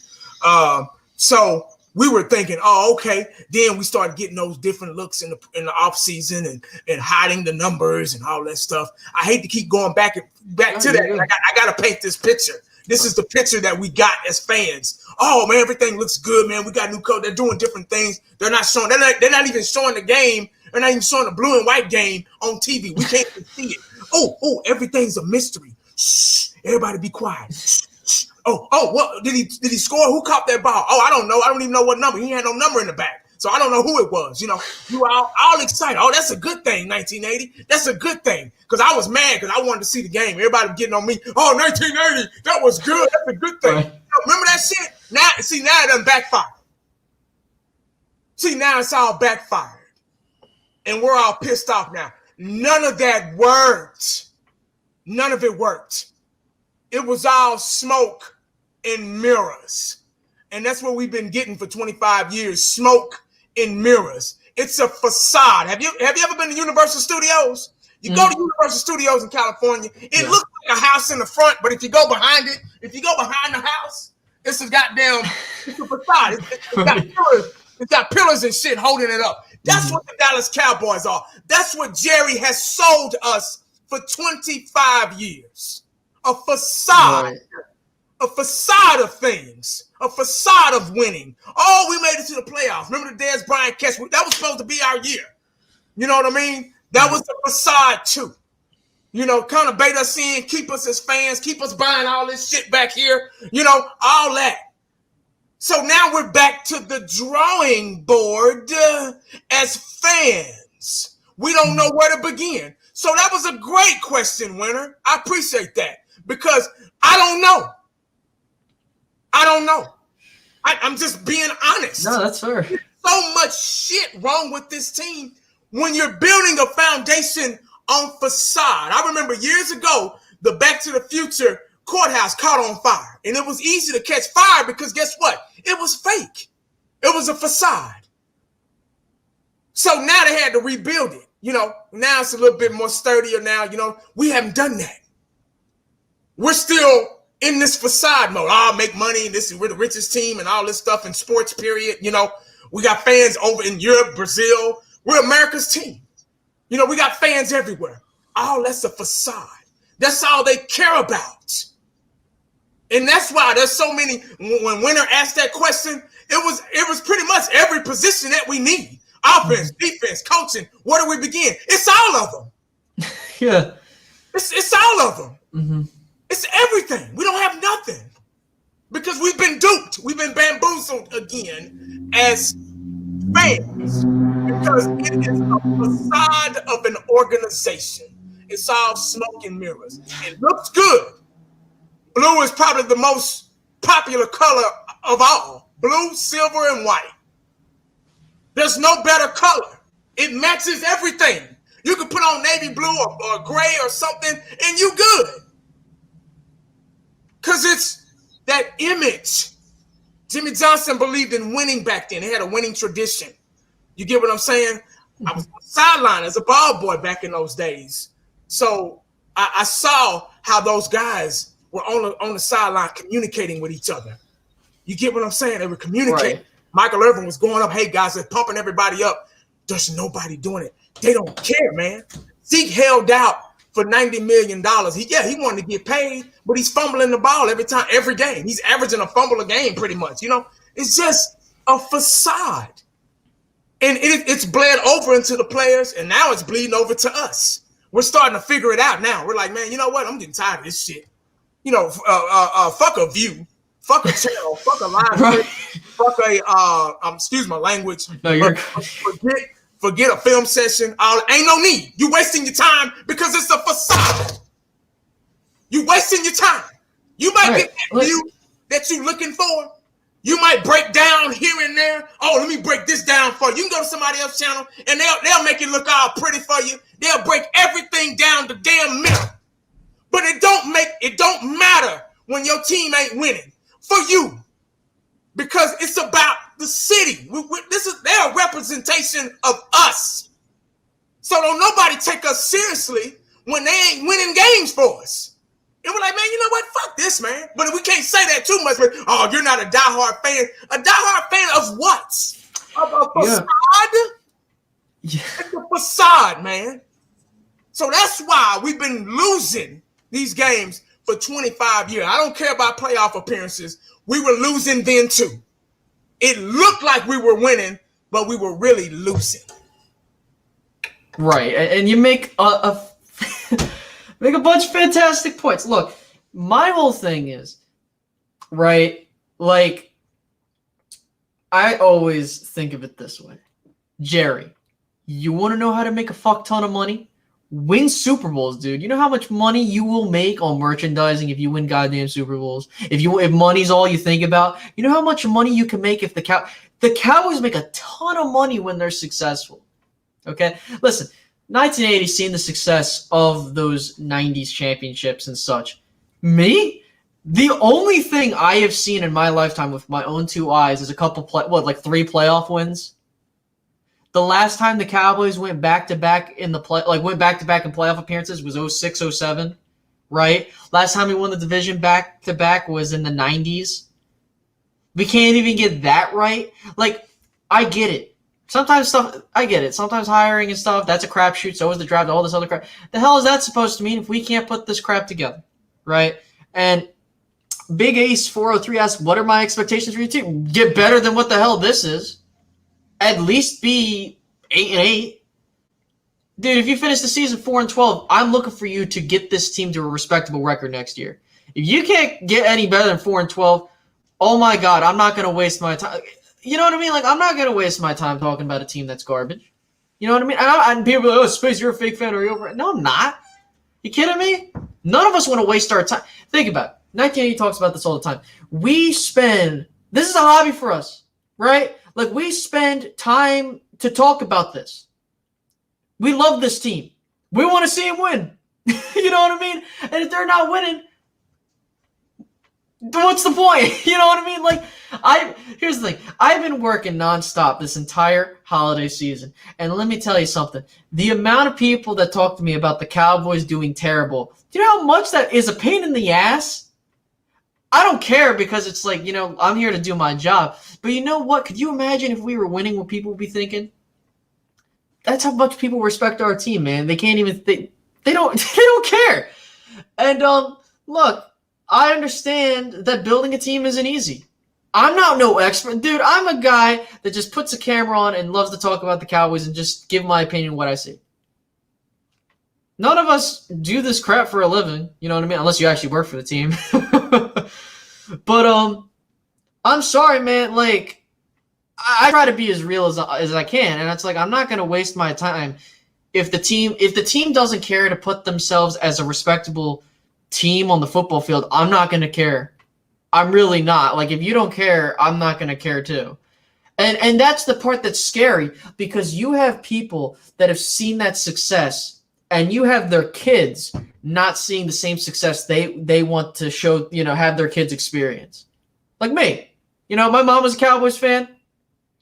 So we were thinking, okay. Then we started getting those different looks in the off season and hiding the numbers and all that stuff. I hate to keep going back to that. I got to paint this picture. This is the picture that we got as fans. Oh man, everything looks good, man. We got new code. They're doing different things. They're not showing. They're not even showing the game. They're not even showing the blue and white game on TV. We can't even see it. Oh, everything's a mystery. Shh, everybody be quiet. Shh. Oh, what did he score? Who caught that ball? Oh, I don't know. I don't even know what number. He had no number in the back. So I don't know who it was. You were all excited. Oh, that's a good thing, 1980. That's a good thing. Because I was mad because I wanted to see the game. Everybody was getting on me. Oh, 1980, that was good. That's a good thing. Right. Remember that shit? Now it done backfired. See, now it's all backfired. And we're all pissed off now. None of that worked. None of it worked. It was all smoke and mirrors. And that's what we've been getting for 25 years, smoke and mirrors. It's a facade. Have you ever been to Universal Studios? You go to Universal Studios in California, it looks like a house in the front, but if you go behind the house, it's a facade. It's got pillars and shit holding it up. That's what the Dallas Cowboys are. That's what Jerry has sold us for 25 years. A facade. Right. A facade of things. A facade of winning. Oh, we made it to the playoffs. Remember the Dez Bryant catch? That was supposed to be our year. You know what I mean? That was the facade too. Kind of bait us in, keep us as fans, keep us buying all this shit back here. All that. So now we're back to the drawing board as fans. We don't know where to begin. So that was a great question, Winter. I appreciate that because I don't know. I'm just being honest. No, that's fair. There's so much shit wrong with this team when you're building a foundation on facade. I remember years ago, the Back to the Future courthouse caught on fire. And it was easy to catch fire because guess what? It was fake. It was a facade. So now they had to rebuild it. Now it's a little bit more sturdier now. We haven't done that. We're still in this facade mode. I'll make money. We're the richest team and all this stuff in sports, period. We got fans over in Europe, Brazil. We're America's team. We got fans everywhere. All that's a facade. That's all they care about. And that's why there's so many. When Winter asked that question, it was pretty much every position that we need. Offense, defense, coaching. Where do we begin? It's all of them. Yeah. It's all of them. Mm-hmm. It's everything. We don't have nothing because we've been duped. We've been bamboozled again as fans because it is a facade of an organization. It's all smoke and mirrors. It looks good. Blue is probably the most popular color of all. Blue, silver, and white. There's no better color. It matches everything. You can put on navy blue or gray or something, and you good. Because it's that image. Jimmy Johnson believed in winning back then. He had a winning tradition. You get what I'm saying? I was on the sideline as a ball boy back in those days. So I saw how those guys were on the sideline communicating with each other. You get what I'm saying? They were communicating. Right. Michael Irvin was going up, hey, guys, they're pumping everybody up. There's nobody doing it. They don't care, man. Zeke held out for $90 million. He wanted to get paid, but he's fumbling the ball every game. He's averaging a fumble a game pretty much. It's just a facade. And it's bled over into the players, and now it's bleeding over to us. We're starting to figure it out now. We're like, man, you know what? I'm getting tired of this shit. Fuck a view. Fuck a channel, fuck a live, right. Fuck a excuse my language. No, you're forget a film session. Ain't no need. You wasting your time because it's a facade. You wasting your time. You might get that view that you looking for. You might break down here and there. Oh, let me break this down for you. You can go to somebody else's channel and they'll make it look all pretty for you. They'll break everything down the damn middle. But it don't matter when your team ain't winning. For you, because it's about the city. They're a representation of us. So don't nobody take us seriously when they ain't winning games for us. And we're like, man, you know what? Fuck this, man. But we can't say that too much. Oh, you're not a diehard fan. A diehard fan of what? Of a facade? Yeah. It's a facade, man. So that's why we've been losing these games for 25 years. I don't care about playoff appearances. We were losing then too. It looked like we were winning, but we were really losing. Right, and you make make a bunch of fantastic points. Look, my whole thing is, right, like, I always think of it this way. Jerry, you want to know how to make a fuck ton of money? Win Super Bowls, dude. You know how much money you will make on merchandising if you win goddamn Super Bowls? If money's all you think about, you know how much money you can make if the Cowboys make a ton of money when they're successful. Okay? Listen, 1980, seeing the success of those 90s championships and such. Me? The only thing I have seen in my lifetime with my own two eyes is a couple 3 playoff wins. The last time the Cowboys went back-to-back in playoff appearances was 06-07, right? Last time we won the division back-to-back was in the 90s. We can't even get that right. Like, I get it. Sometimes hiring and stuff, that's a crapshoot. So is the draft, all this other crap. The hell is that supposed to mean if we can't put this crap together, right? And Big Ace 403 asks, what are my expectations for your team? Get better than what the hell this is. At least be 8-8. Dude, if you finish the season 4-12, I'm looking for you to get this team to a respectable record next year. If you can't get any better than 4-12, oh my God, I'm not going to waste my time. You know what I mean? Like, I'm not going to waste my time talking about a team that's garbage. You know what I mean? And people are like, oh, Space, you're a fake fan. Are you over it? No, I'm not. You kidding me? None of us want to waste our time. Think about it. 1980 talks about this all the time. This is a hobby for us, right? Like, we spend time to talk about this. We love this team. We want to see them win. You know what I mean? And if they're not winning, What's the point? You know what I mean? Like, here's the thing. I've been working nonstop this entire holiday season, and let me tell you something. The amount of people that talk to me about the Cowboys doing terrible, do you know how much that is a pain in the ass? I don't care because it's like, I'm here to do my job. But you know what? Could you imagine if we were winning what people would be thinking? That's how much people respect our team, man. They can't even they don't they don't care. And look, I understand that building a team isn't easy. I'm not no expert. Dude, I'm a guy that just puts a camera on and loves to talk about the Cowboys and just give my opinion what I see. None of us do this crap for a living, you know what I mean? Unless you actually work for the team. But I'm sorry, man. Like, I try to be as real as I can, and it's like I'm not gonna waste my time if the team doesn't care to put themselves as a respectable team on the football field. I'm not gonna care. I'm really not. Like, if you don't care, I'm not gonna care too. And that's the part that's scary, because you have people that have seen that success, and you have their kids not seeing the same success they want to show, have their kids experience. Like me. My mom was a Cowboys fan.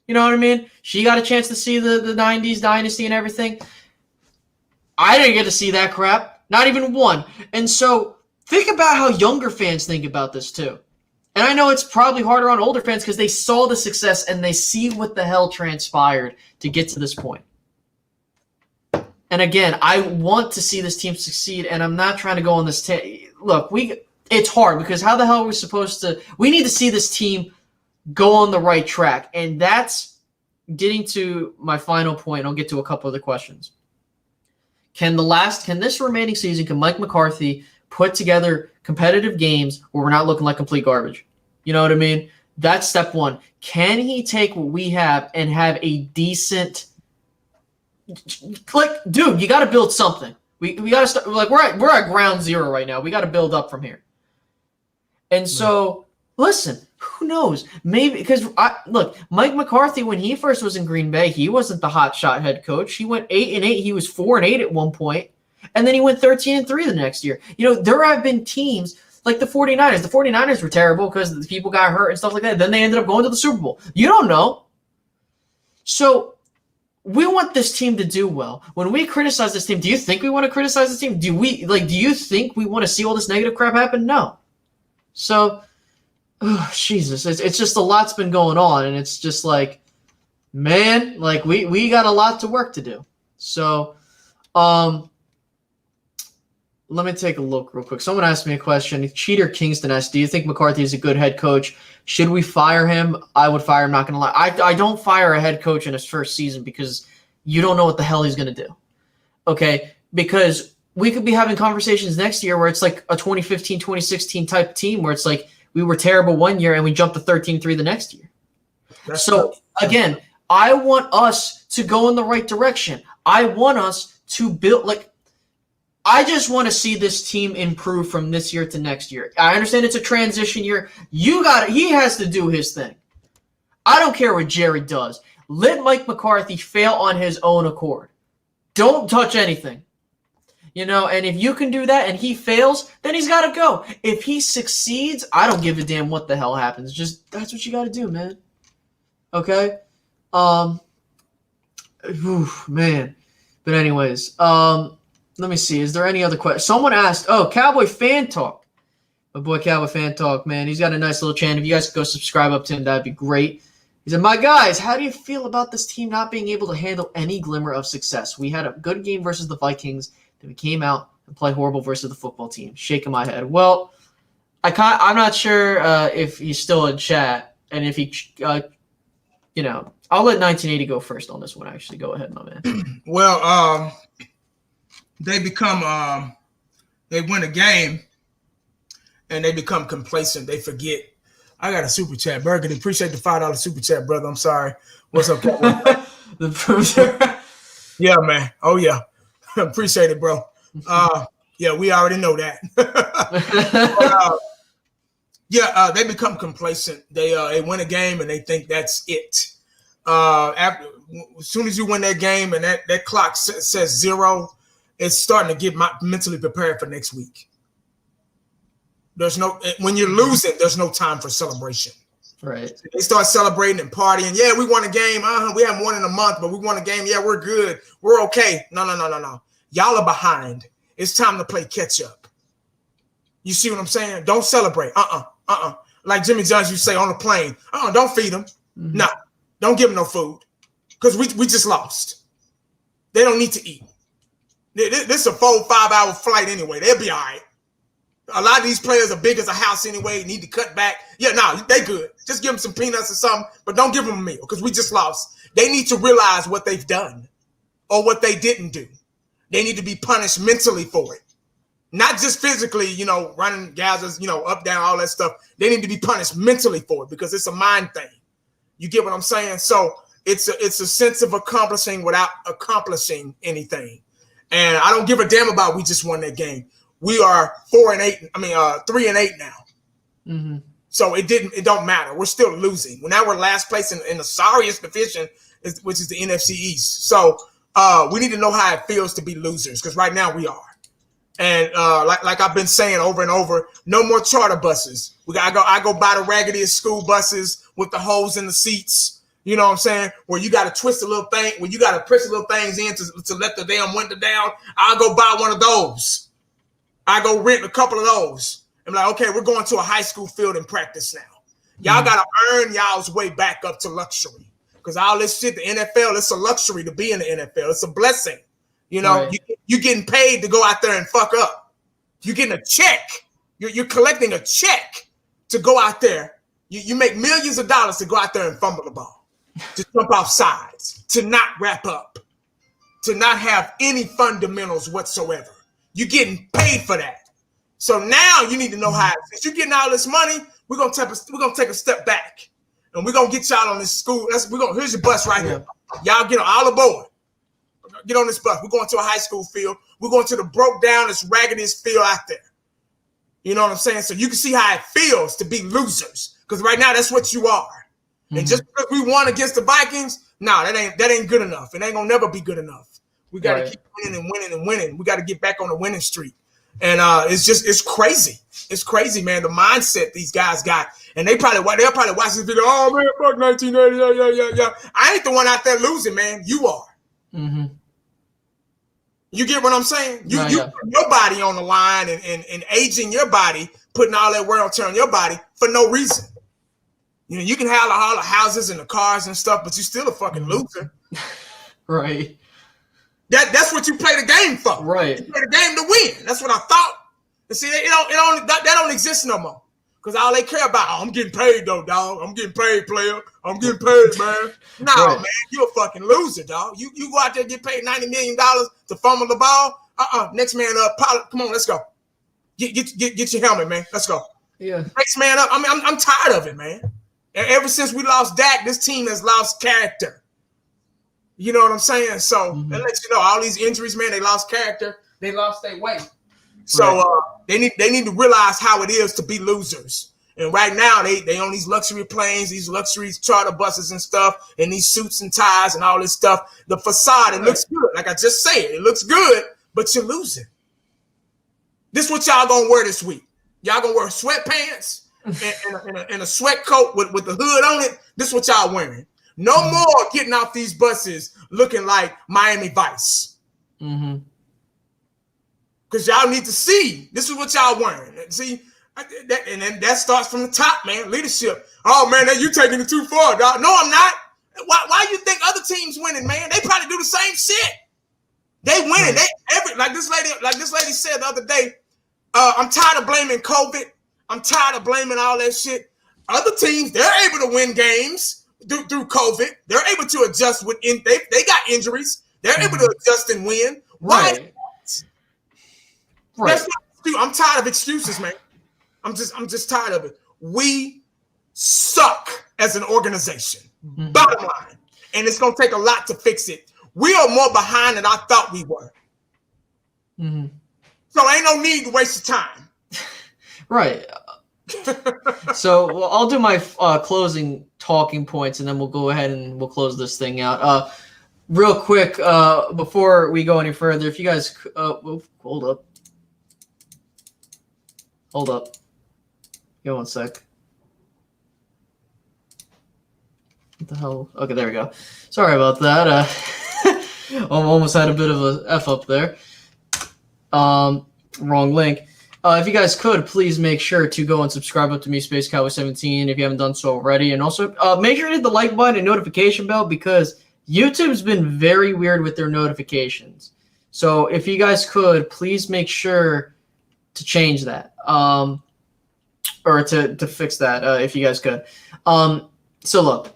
You know what I mean? She got a chance to see the 90s dynasty and everything. I didn't get to see that crap. Not even one. And so think about how younger fans think about this too. And I know it's probably harder on older fans because they saw the success and they see what the hell transpired to get to this point. And again, I want to see this team succeed, and I'm not trying to go on this look, it's hard because how the hell are we supposed to – we need to see this team go on the right track. And that's getting to my final point. I'll get to a couple other questions. Can this remaining season, can Mike McCarthy put together competitive games where we're not looking like complete garbage? You know what I mean? That's step one. Can he take what we have and have a decent – like, dude, you got to build something. We got to start – like, we're at ground zero right now. We got to build up from here. And so, listen, who knows? Maybe because look, Mike McCarthy, when he first was in Green Bay, he wasn't the hot shot head coach. He went 8-8. He was 4-8 at one point, and then he went 13-3 the next year. There have been teams like the 49ers. The 49ers were terrible because the people got hurt and stuff like that. Then they ended up going to the Super Bowl. You don't know. So we want this team to do well. When we criticize this team, do you think we want to criticize this team? Do you think we want to see all this negative crap happen? No. So, Jesus, it's just a lot's been going on, and it's just like, man, like we got a lot to work to do. So, let me take a look real quick. Someone asked me a question. Cheater Kingston asked, do you think McCarthy is a good head coach? Should we fire him? I would fire him, not going to lie. I don't fire a head coach in his first season because you don't know what the hell he's going to do. Okay? Because we could be having conversations next year where it's like a 2015, 2016 type team where it's like we were terrible one year and we jumped to 13-3 the next year. Again, I want us to go in the right direction. I want us to build I just want to see this team improve from this year to next year. I understand it's a transition year. He has to do his thing. I don't care what Jerry does. Let Mike McCarthy fail on his own accord. Don't touch anything. And if you can do that and he fails, then he's got to go. If he succeeds, I don't give a damn what the hell happens. Just that's what you got to do, man. Okay? Man. But anyways, let me see. Is there any other question? Someone asked, Cowboy Fan Talk. My boy Cowboy Fan Talk, man. He's got a nice little channel. If you guys could go subscribe up to him, that'd be great. He said, my guys, how do you feel about this team not being able to handle any glimmer of success? We had a good game versus the Vikings. Then we came out and played horrible versus the football team. Shaking my head. Well, I'm not sure if he's still in chat. And if he, I'll let 1980 go first on this one, actually. Go ahead, my man. Well, they become they win a game and they become complacent. They forget. I got a super chat. Burgundy, appreciate the $5 super chat, brother. I'm sorry. What's up, the producer? Yeah, man. Oh, yeah. Appreciate it, bro. Yeah, we already know that. They become complacent. They win a game and they think that's it. As soon as you win that game and that clock says 0, it's starting to get mentally prepared for next week. When you're losing, there's no time for celebration. Right. They start celebrating and partying. Yeah, we won a game. We haven't won in a month, but we won a game. Yeah, we're good. We're okay. No. Y'all are behind. It's time to play catch up. You see what I'm saying? Don't celebrate. Like Jimmy Johnson, you say on the plane. Don't feed them. Mm-hmm. No, don't give them no food because we just lost. They don't need to eat. This is a 4-5 hour flight anyway. They'll be all right. A lot of these players are big as a house anyway. Need to cut back. Yeah, no, they good. Just give them some peanuts or something, but don't give them a meal because we just lost. They need to realize what they've done or what they didn't do. They need to be punished mentally for it. Not just physically, running gathers, up, down, all that stuff. They need to be punished mentally for it because it's a mind thing. You get what I'm saying? So it's a sense of accomplishing without accomplishing anything. And I don't give a damn about we just won that game. We are 3-8 now. Mm-hmm. So it don't matter. We're still losing. Now we're last place in the sorriest division, which is the NFC East. So we need to know how it feels to be losers because right now we are. And like I've been saying over and over, no more charter buses. I go buy the raggediest school buses with the holes in the seats. You know what I'm saying? Where you got to twist a little thing, where you got to press the little things in to let the damn window down. I'll go buy one of those. I go rent a couple of those. I'm like, okay, we're going to a high school field and practice now. Y'all got to earn y'all's way back up to luxury. Because all this shit, the NFL, it's a luxury to be in the NFL. It's a blessing. Right. You're getting paid to go out there and fuck up. You're getting a check. You're collecting a check to go out there. You make millions of dollars to go out there and fumble the ball, to jump off sides, to not wrap up, to not have any fundamentals whatsoever. You're getting paid for that. So now you need to know how. Since you're getting all this money, we're gonna take a step back, and we're gonna get y'all on this school. Here's your bus right here. Y'all get all aboard. Get on this bus. We're going to a high school field. We're going to the broke down, this raggediest field out there. You know what I'm saying? So you can see how it feels to be losers, because right now that's what you are. Mm-hmm. And just because we won against the Vikings, that ain't good enough. It ain't gonna never be good enough. We got to keep winning and winning and winning. We got to get back on the winning streak. And it's crazy. It's crazy, man. The mindset these guys got. And they'll probably watch this video. Oh, man, fuck 1980. Yeah. I ain't the one out there losing, man. You are. Mm-hmm. You get what I'm saying? You put your body on the line and aging your body, putting all that wear and tear on your body for no reason. You can have all the houses and the cars and stuff, but you're still a fucking loser. Right. That's what you play the game for. Right. You play the game to win. That's what I thought. And see, that don't exist no more. Because all they care about, I'm getting paid though, dog. I'm getting paid, player. I'm getting paid, man. No, man, you're a fucking loser, dog. You go out there and get paid $90 million to fumble the ball. Next man up. Come on, let's go. Get your helmet, man. Let's go. Yeah. Next man up. I'm tired of it, man. Ever since we lost Dak, this team has lost character. You know what I'm saying? So that lets you know all these injuries, man, they lost character. They lost their way. So they need to realize how it is to be losers. And right now they own these luxury planes, these luxury charter buses and stuff, and these suits and ties and all this stuff. The facade, it looks good. Like I just said, it looks good, but you're losing. This is what y'all gonna wear this week. Y'all gonna wear sweatpants and a sweat coat with the hood on it. This is what y'all wearing. No more getting off these buses looking like Miami Vice. Mm-hmm. Because y'all need to see. This is what y'all wearing. See, and then that starts from the top, man. Leadership. Oh, man, you taking it too far, dog. No, I'm not. Why you think other teams winning, man? They probably do the same shit. They winning. Like this lady said the other day, I'm tired of blaming COVID. I'm tired of blaming all that shit. Other teams, they're able to win games through COVID. They're able to adjust they got injuries. They're able to adjust and win. Why? Right. I'm tired of excuses, man. I'm just tired of it. We suck as an organization. Mm-hmm. Bottom line. And it's gonna take a lot to fix it. We are more behind than I thought we were. Mm-hmm. So ain't no need to waste your time. Right. So I'll do my closing talking points, and then we'll go ahead and we'll close this thing out. Real quick, before we go any further, if you guys hold up. Give me one sec. What the hell? Okay, there we go. Sorry about that. Almost had a bit of a F up there. Wrong link. If you guys could, please make sure to go and subscribe up to me, Space Cowboy 17, if you haven't done so already. And also, make sure to hit the like button and notification bell, because YouTube's been very weird with their notifications. So if you guys could, please make sure to change that. Or to fix that, if you guys could. So look.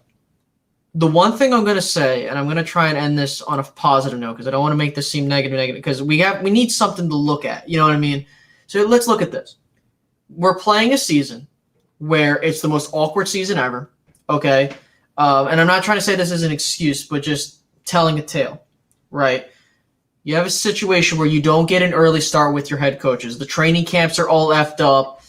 The one thing I'm going to say, and I'm going to try and end this on a positive note, because I don't want to make this seem negative, because we need something to look at. You know what I mean? So let's look at this. We're playing a season where it's the most awkward season ever, okay? And I'm not trying to say this is an excuse, but just telling a tale, right? You have a situation where you don't get an early start with your head coaches. The training camps are all effed up.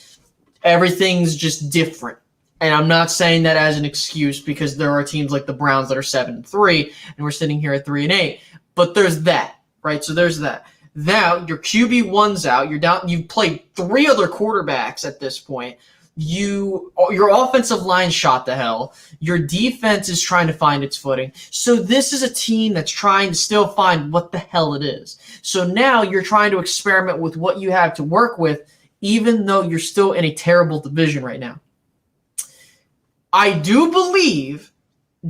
Everything's just different. And I'm not saying that as an excuse, because there are teams like the Browns that are 7-3, and we're sitting here at 3-8. But there's that, right? So there's that. Now your QB1's out. You're down. You've played 3 other quarterbacks at this point. Your offensive line shot to hell. Your defense is trying to find its footing. So this is a team that's trying to still find what the hell it is. So now you're trying to experiment with what you have to work with, even though you're still in a terrible division right now. I do believe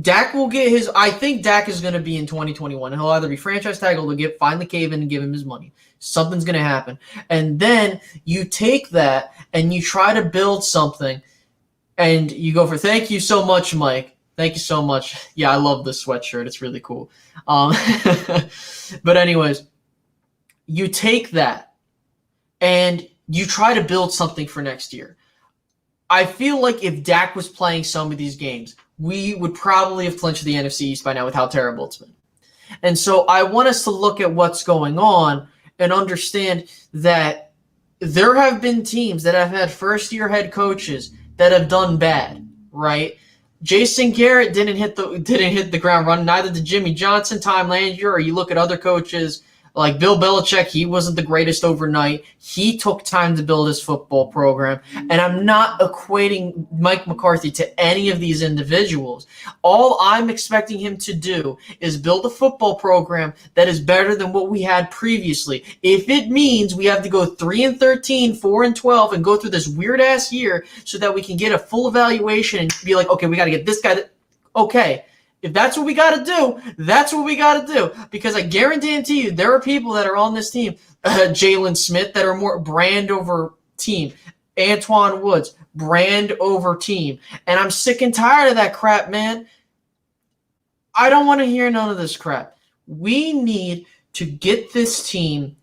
Dak will get his. I think Dak is going to be in 2021. He'll either be franchise tagged or they'll finally cave in and give him his money. Something's going to happen. And then you take that and you try to build something, and you go for, thank you so much, Mike. Thank you so much. Yeah, I love this sweatshirt. It's really cool. But anyways, you take that and you try to build something for next year. I feel like if Dak was playing some of these games, we would probably have clinched the NFC East by now with how terrible it's been. And so I want us to look at what's going on and understand that there have been teams that have had first-year head coaches that have done bad, right? Jason Garrett didn't hit the ground running. Neither did Jimmy Johnson, Tom Landry, or you look at other coaches like Bill Belichick. He wasn't the greatest overnight. He took time to build his football program. And I'm not equating Mike McCarthy to any of these individuals. All I'm expecting him to do is build a football program that is better than what we had previously. If it means we have to go 3-13, 4-12, and go through this weird-ass year so that we can get a full evaluation and be like, okay, we got to get this guy. Okay. If that's what we got to do, that's what we got to do. Because I guarantee you, there are people that are on this team, Jalen Smith, that are more brand over team. Antoine Woods, brand over team. And I'm sick and tired of that crap, man. I don't want to hear none of this crap. We need to get this team.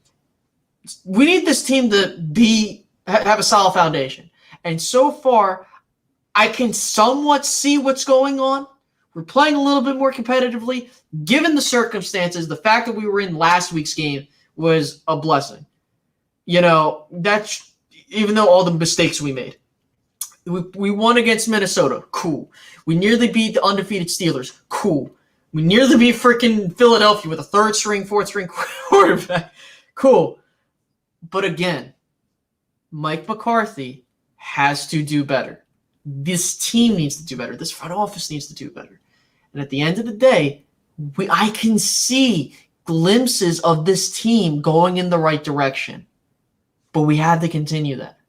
We need this team to have a solid foundation. And so far, I can somewhat see what's going on. We're playing a little bit more competitively. Given the circumstances, the fact that we were in last week's game was a blessing. You know, that's even though all the mistakes we made. We won against Minnesota. Cool. We nearly beat the undefeated Steelers. Cool. We nearly beat freaking Philadelphia with a third-string, fourth-string quarterback. Cool. But again, Mike McCarthy has to do better. This team needs to do better. This front office needs to do better. And at the end of the day, I can see glimpses of this team going in the right direction. But we have to continue that.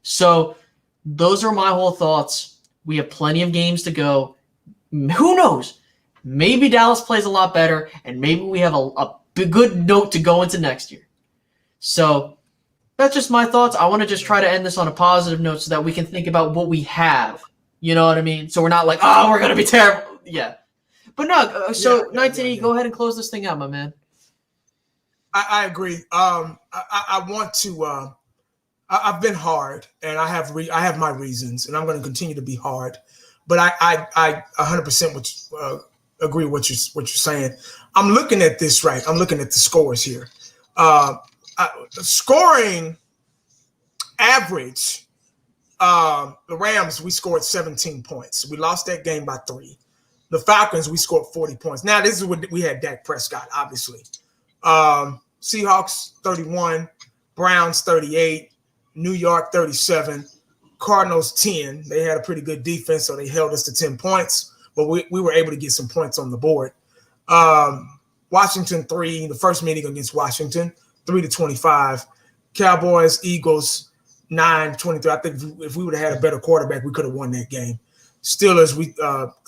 So those are my whole thoughts. We have plenty of games to go. Who knows? Maybe Dallas plays a lot better, and maybe we have a good note to go into next year. So that's just my thoughts. I want to just try to end this on a positive note so that we can think about what we have. You know what I mean? So we're not like, oh, we're going to be terrible. Yeah. But no, 1980, go ahead and close this thing out, my man. I agree. I want to. I've been hard, and I have my reasons, and I'm going to continue to be hard. But I 100% agree with what you're saying. I'm looking at this right. I'm looking at the scores here. Scoring average. The Rams, we scored 17 points. We lost that game by 3. The Falcons, we scored 40 points. Now, this is what we had Dak Prescott, obviously. Seahawks, 31. Browns, 38. New York, 37. Cardinals 10. They had a pretty good defense, so they held us to 10 points. But we were able to get some points on the board. Washington 3, the first meeting against Washington, 3-25. Cowboys, Eagles, 9-23. I think if we would have had a better quarterback, we could have won that game. Steelers,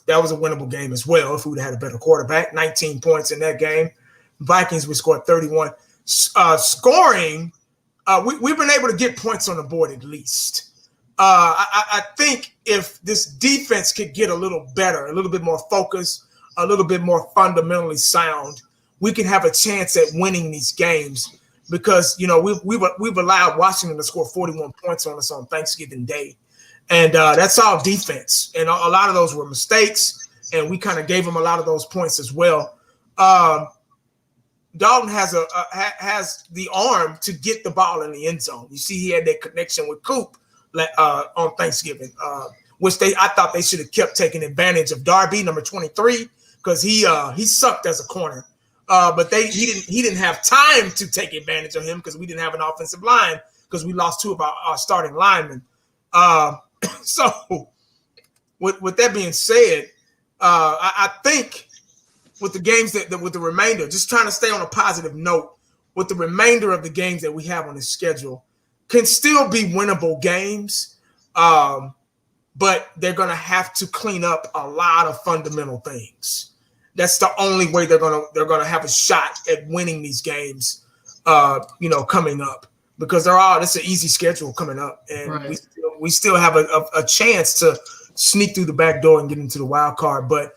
that was a winnable game as well if we would have had a better quarterback. 19 points in that game. Vikings, we scored 31. Scoring, we've been able to get points on the board at least. I think if this defense could get a little better, a little bit more focused, a little bit more fundamentally sound, we can have a chance at winning these games because, we've allowed Washington to score 41 points on us on Thanksgiving Day. And that's all defense. And a lot of those were mistakes, and we kind of gave them a lot of those points as well. Dalton has the arm to get the ball in the end zone. You see, he had that connection with Coop on Thanksgiving, which I thought they should have kept taking advantage of Darby, number 23, because he sucked as a corner. But he didn't have time to take advantage of him because we didn't have an offensive line because we lost 2 of our starting linemen. So with that being said, I think with the games with the remainder, just trying to stay on a positive note, with the remainder of the games that we have on the schedule, can still be winnable games, but they're going to have to clean up a lot of fundamental things. That's the only way they're going to have a shot at winning these games, coming up, because it's an easy schedule coming up, and right. we still have a chance to sneak through the back door and get into the wild card. But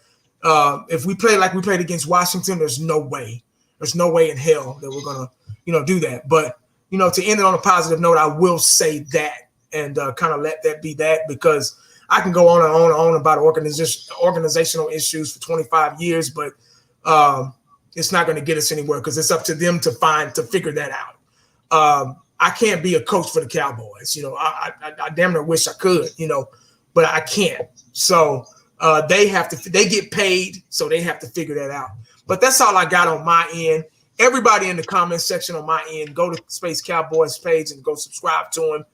if we play like we played against Washington, there's no way in hell that we're going to, do that. But, to end it on a positive note, I will say that and kind of let that be that, because I can go on and on and on about organizational issues for 25 years, but it's not going to get us anywhere because it's up to them to figure that out. I can't be a coach for the Cowboys. I damn near wish I could, but I can't. So they get paid, so they have to figure that out. But that's all I got on my end. Everybody in the comment section on my end, go to Space Cowboys page and go subscribe to them.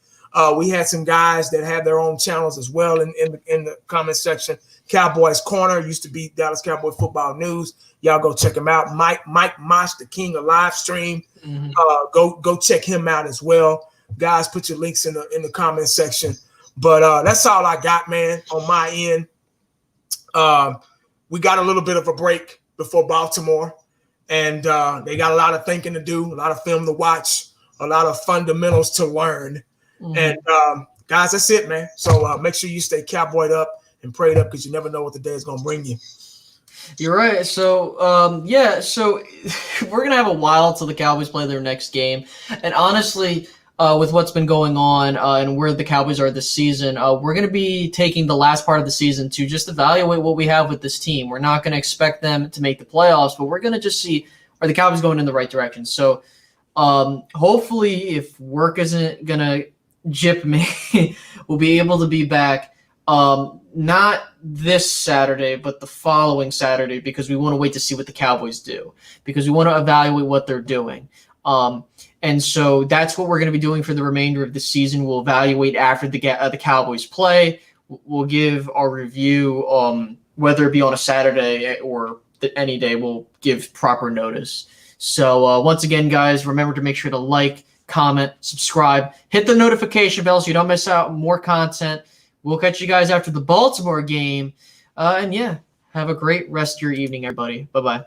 We had some guys that had their own channels as well in the comment section. Cowboys Corner used to be Dallas Cowboy Football News. Y'all go check him out. Mike Mosh, the king of live stream. Mm-hmm. Go check him out as well. Guys, put your links in the comment section. But that's all I got, man, on my end. We got a little bit of a break before Baltimore, and they got a lot of thinking to do, a lot of film to watch, a lot of fundamentals to learn. Mm-hmm. And guys, that's it, man. So make sure you stay cowboyed up and prayed up, because you never know what the day is going to bring you. You're right. So, so we're going to have a while till the Cowboys play their next game. And honestly, with what's been going on and where the Cowboys are this season, we're going to be taking the last part of the season to just evaluate what we have with this team. We're not going to expect them to make the playoffs, but we're going to just see, are the Cowboys going in the right direction? So hopefully, if work isn't going to jip me, we'll be able to be back. Not this Saturday, but the following Saturday, because we want to wait to see what the Cowboys do, because we want to evaluate what they're doing. And so that's what we're going to be doing for the remainder of the season. We'll evaluate after the Cowboys play. We'll give our review, whether it be on a Saturday or any day. We'll give proper notice. So once again, guys, remember to make sure to like, comment, subscribe, hit the notification bell so you don't miss out on more content. We'll catch you guys after the Baltimore game. And yeah, have a great rest of your evening, everybody. Bye-bye.